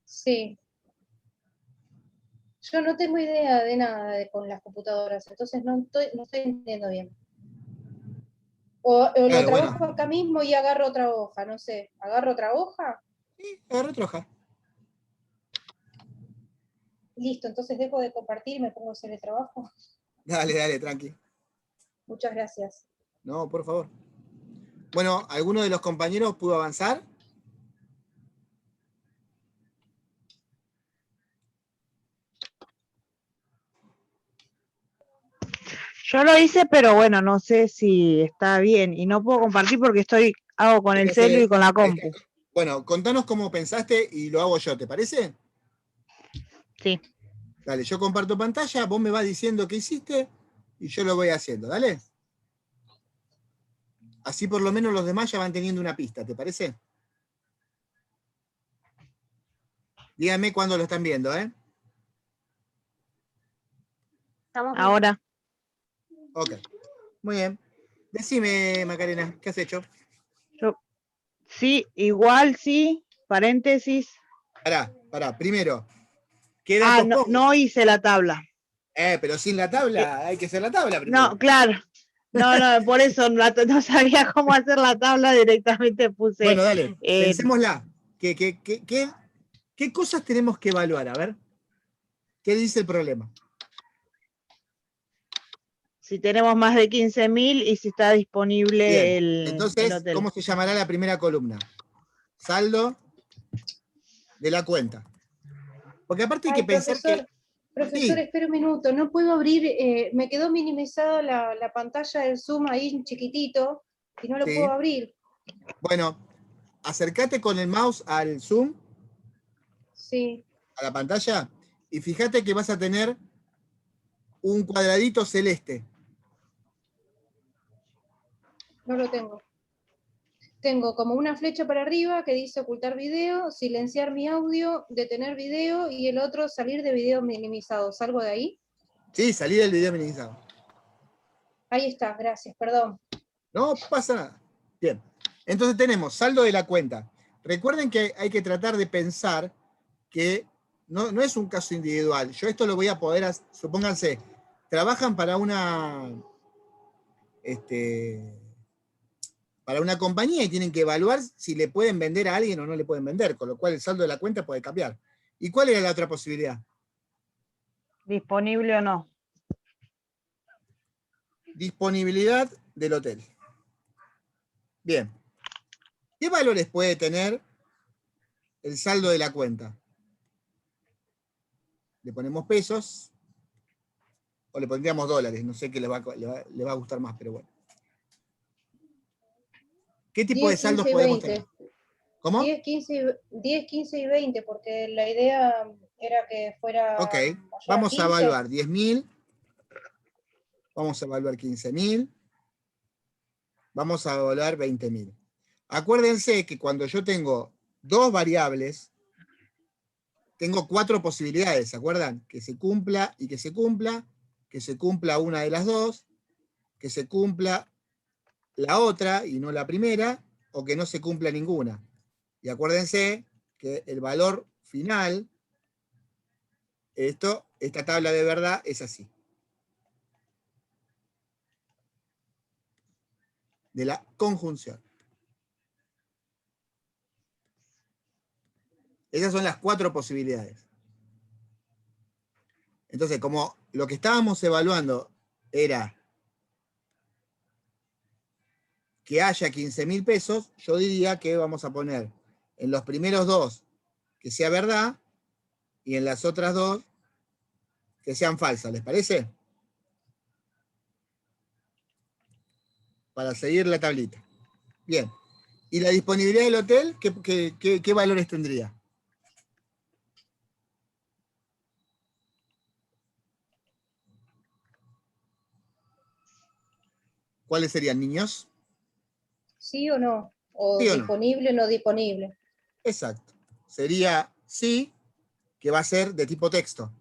Sí. Yo no tengo idea de nada con las computadoras, entonces no estoy entendiendo bien. O lo Claro, trabajo bueno. acá mismo y agarro otra hoja, no sé. ¿Agarro otra hoja? Sí, agarra otra hoja. Listo, entonces dejo de compartir y me pongo a hacer el trabajo. Dale, dale, tranqui. Muchas gracias. No, por favor. Bueno, ¿alguno de los compañeros pudo avanzar? Yo lo hice, pero bueno, no sé si está bien. Y no puedo compartir porque hago con Hay que el hacer- celu y con la compu. Bueno, contanos cómo pensaste y lo hago yo, ¿te parece? Sí. Dale, yo comparto pantalla, vos me vas diciendo qué hiciste y yo lo voy haciendo, ¿dale? Así por lo menos los demás ya van teniendo una pista, ¿te parece? Díganme cuándo lo están viendo, ¿eh? Estamos bien. Ahora. Ok, muy bien. Decime, Macarena, ¿qué has hecho? Sí, igual sí, paréntesis. Pará, primero, ¿qué datos No, pongo? no hice la tabla. Pero sin la tabla, hay que hacer la tabla primero. No, claro. No, por eso no sabía cómo hacer la tabla, directamente puse. Bueno, dale, pensémosla. ¿Qué cosas tenemos que evaluar? A ver, ¿qué dice el problema? Si tenemos más de 15.000 y si está disponible Bien, el entonces, hotel. ¿cómo se llamará la primera columna? Saldo de la cuenta. Porque aparte hay que pensar Profesor, Sí. espera un minuto, no puedo abrir, me quedó minimizada la pantalla del Zoom ahí chiquitito y no lo Sí. puedo abrir. Bueno, acércate con el mouse al zoom, Sí, a la pantalla, y fíjate que vas a tener un cuadradito celeste. no lo tengo. Tengo como una flecha para arriba que dice ocultar video, silenciar mi audio, detener video y el otro salir de video minimizado. ¿Salgo de ahí? Sí, salí del video minimizado. Ahí está, gracias, perdón. No pasa nada. Bien. Entonces tenemos saldo de la cuenta. Recuerden que hay que tratar de pensar que no es un caso individual. Yo esto lo voy a poder hacer, supónganse, trabajan para una compañía y tienen que evaluar si le pueden vender a alguien o no le pueden vender, con lo cual el saldo de la cuenta puede cambiar. ¿Y cuál era la otra posibilidad? ¿Disponible o no? Disponibilidad del hotel. Bien. ¿Qué valores puede tener el saldo de la cuenta? Le ponemos pesos o le pondríamos dólares, no sé qué le va a gustar más, pero bueno. ¿Qué tipo de 10, saldos 15 y podemos 20. tener? ¿Cómo? 10, 15 y 20, porque la idea era que fuera Ok, mayor vamos a 15. evaluar 10.000, vamos a evaluar 15.000, vamos a evaluar 20.000. Acuérdense que cuando yo tengo dos variables, tengo 4 posibilidades, ¿se acuerdan? Que se cumpla y que se cumpla una de las dos, que se cumpla la otra y no la primera, o que no se cumpla ninguna. Y acuérdense que el valor final, esta tabla de verdad es así. De la conjunción. Esas son las 4 posibilidades. Entonces, como lo que estábamos evaluando era que haya 15.000 pesos, yo diría que vamos a poner en los primeros dos que sea verdad y en las otras dos que sean falsas. ¿Les parece? Para seguir la tablita. Bien. ¿Y la disponibilidad del hotel? ¿Qué valores tendría? ¿Cuáles serían, niños? ¿Sí o no? ¿O ¿Sí o no? disponible o no disponible? Exacto. Sería sí, que va a ser de tipo texto.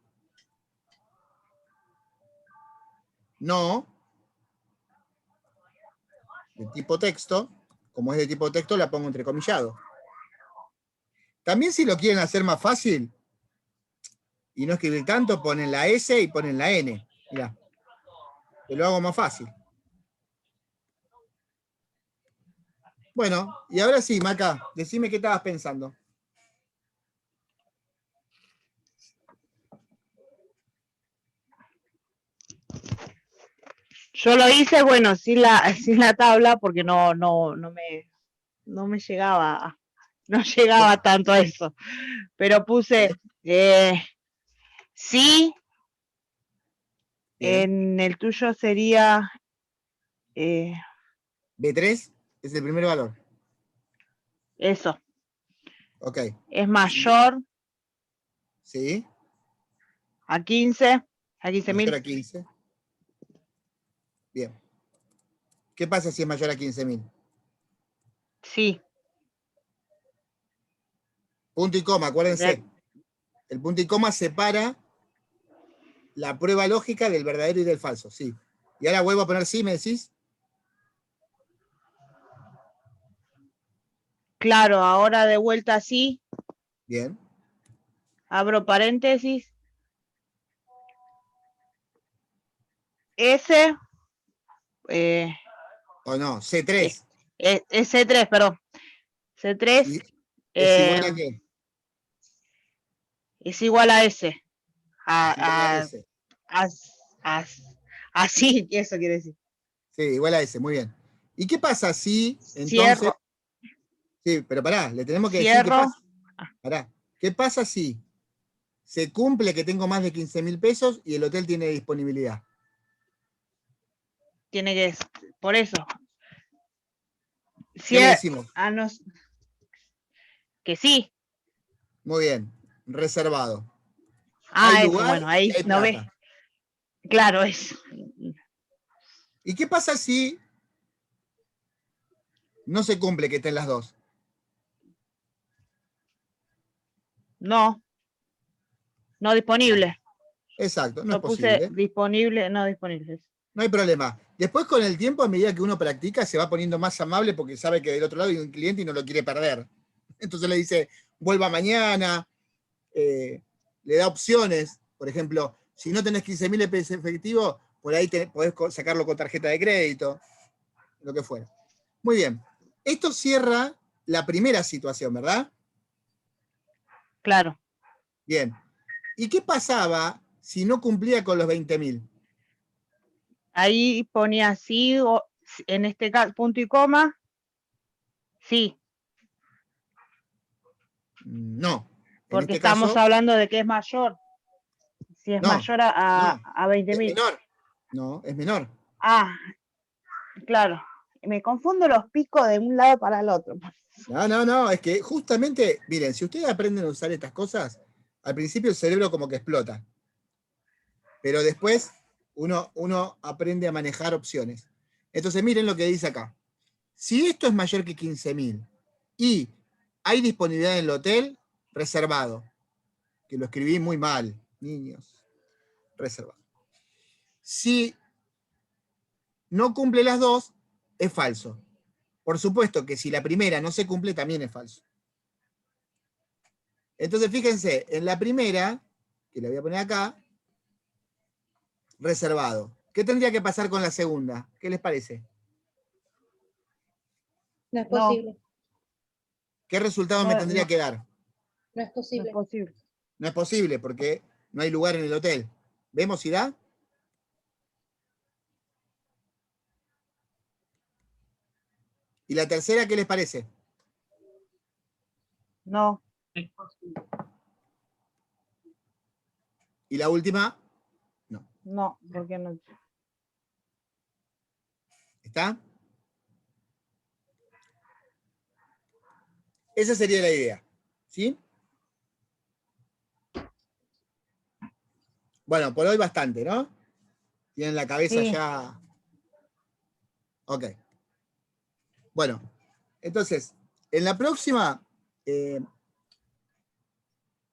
No, de tipo texto. Como es de tipo texto, la pongo entrecomillado. También si lo quieren hacer más fácil, y no escribir tanto, ponen la S y ponen la N. Mirá, te lo hago más fácil. Bueno, y ahora sí, Maca, decime qué estabas pensando. Yo lo hice, bueno, sin la tabla, porque no me llegaba, no llegaba tanto a eso. Pero puse sí, Bien. en el tuyo sería B3 es el primer valor. eso, Ok. es mayor Sí. a 15, a Mayor 15.000. a 15. Bien. ¿Qué pasa si es mayor a 15.000? Sí. Punto y coma, acuérdense. El punto y coma separa la prueba lógica del verdadero y del falso, sí. Y ahora vuelvo a poner sí, ¿me decís? Claro, ahora de vuelta sí, Bien. abro paréntesis, S, O no, C3. es C3, perdón, C3 ¿Y es igual a qué? es igual a S, Igual a S. así, eso quiere decir. Sí, igual a S, muy bien. ¿Y qué pasa si, entonces... Cierro, Sí, pero pará, le tenemos que decir qué cierro, pasa. Pará. ¿Qué pasa si se cumple que tengo más de 15.000 pesos y el hotel tiene disponibilidad? tiene que, por eso. ¿Qué le decimos? No, que sí. Muy bien, reservado. Hay Eso, lugar bueno, y ahí hay no ves. plata. Claro, es. ¿Y qué pasa si no se cumple que estén las dos? No disponible. Exacto, no es Yo puse posible. disponible, no disponible. No hay problema. Después con el tiempo, a medida que uno practica, se va poniendo más amable porque sabe que del otro lado hay un cliente y no lo quiere perder. Entonces le dice, vuelva mañana, le da opciones. Por ejemplo, si no tenés 15.000 pesos efectivo, por ahí podés sacarlo con tarjeta de crédito, lo que fuera. Muy bien. Esto cierra la primera situación, ¿verdad? Claro. Bien. ¿Y qué pasaba si no cumplía con los 20.000? Ahí ponía sí, o en este caso, punto y coma, sí, No. En porque este estamos caso, hablando de que es mayor. Si es no. mayor No. a 20.000. Es menor. No, es menor. Claro. Me confundo los picos de un lado para el otro. No, es que justamente, miren, si ustedes aprenden a usar estas cosas, al principio el cerebro como que explota, pero después uno aprende a manejar opciones. Entonces miren lo que dice acá. Si esto es mayor que 15.000 y hay disponibilidad en el hotel, reservado, que lo escribí muy mal, niños, reservado. Si no cumple las dos, es falso. Por supuesto que si la primera no se cumple, también es falso. Entonces, fíjense, en la primera, que le voy a poner acá, reservado. ¿Qué tendría que pasar con la segunda? ¿Qué les parece? No es No. posible. ¿Qué resultado me tendría que dar? No es No posible. es posible. No es posible porque no hay lugar en el hotel. ¿Vemos si da? ¿Y la tercera qué les parece? No. ¿Y la última? No. No, porque no. ¿Está? Esa sería la idea. ¿Sí? Bueno, por hoy bastante, ¿no? Tienen la cabeza Sí. ya... Ok. Bueno, entonces, en la próxima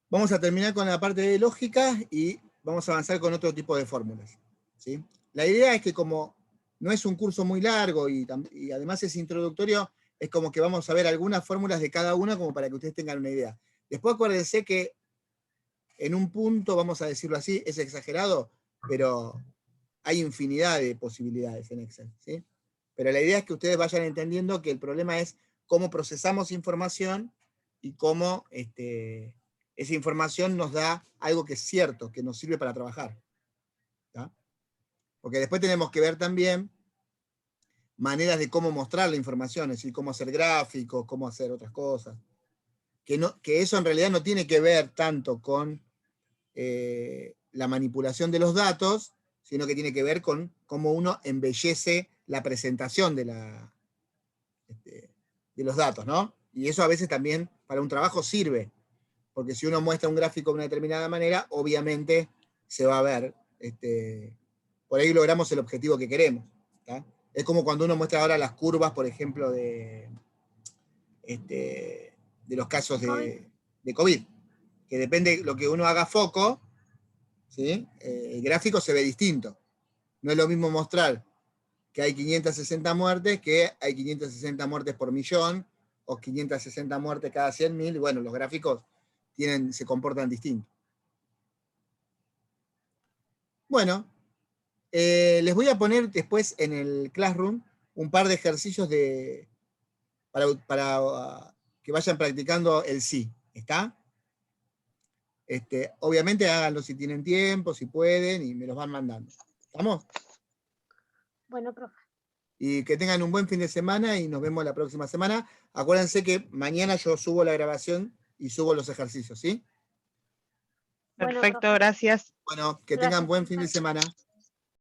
vamos a terminar con la parte de lógica y vamos a avanzar con otro tipo de fórmulas. ¿Sí? La idea es que como no es un curso muy largo y además es introductorio, es como que vamos a ver algunas fórmulas de cada una como para que ustedes tengan una idea. Después acuérdense que en un punto, vamos a decirlo así, es exagerado, pero hay infinidad de posibilidades en Excel, ¿sí? Pero la idea es que ustedes vayan entendiendo que el problema es cómo procesamos información y cómo esa información nos da algo que es cierto, que nos sirve para trabajar. ¿Tá? Porque después tenemos que ver también maneras de cómo mostrar la información, es decir, cómo hacer gráficos, cómo hacer otras cosas. Que eso en realidad no tiene que ver tanto con la manipulación de los datos, sino que tiene que ver con cómo uno embellece la presentación de los datos, ¿no? Y eso a veces también para un trabajo sirve, porque si uno muestra un gráfico de una determinada manera, obviamente se va a ver, por ahí logramos el objetivo que queremos. ¿Tá? Es como cuando uno muestra ahora las curvas, por ejemplo, de los casos de COVID, que depende de lo que uno haga foco, ¿sí? El gráfico se ve distinto. No es lo mismo mostrar que hay 560 muertes que hay 560 muertes por millón, o 560 muertes cada 100.000, y bueno, los gráficos se comportan distintos. Bueno, les voy a poner después en el Classroom un par de ejercicios para que vayan practicando el sí, ¿está? Obviamente háganlo si tienen tiempo, si pueden, y me los van mandando. ¿Estamos? Bueno, profe. Y que tengan un buen fin de semana y nos vemos la próxima semana. Acuérdense que mañana yo subo la grabación y subo los ejercicios, ¿sí? Perfecto, gracias. Bueno, que tengan buen fin de semana.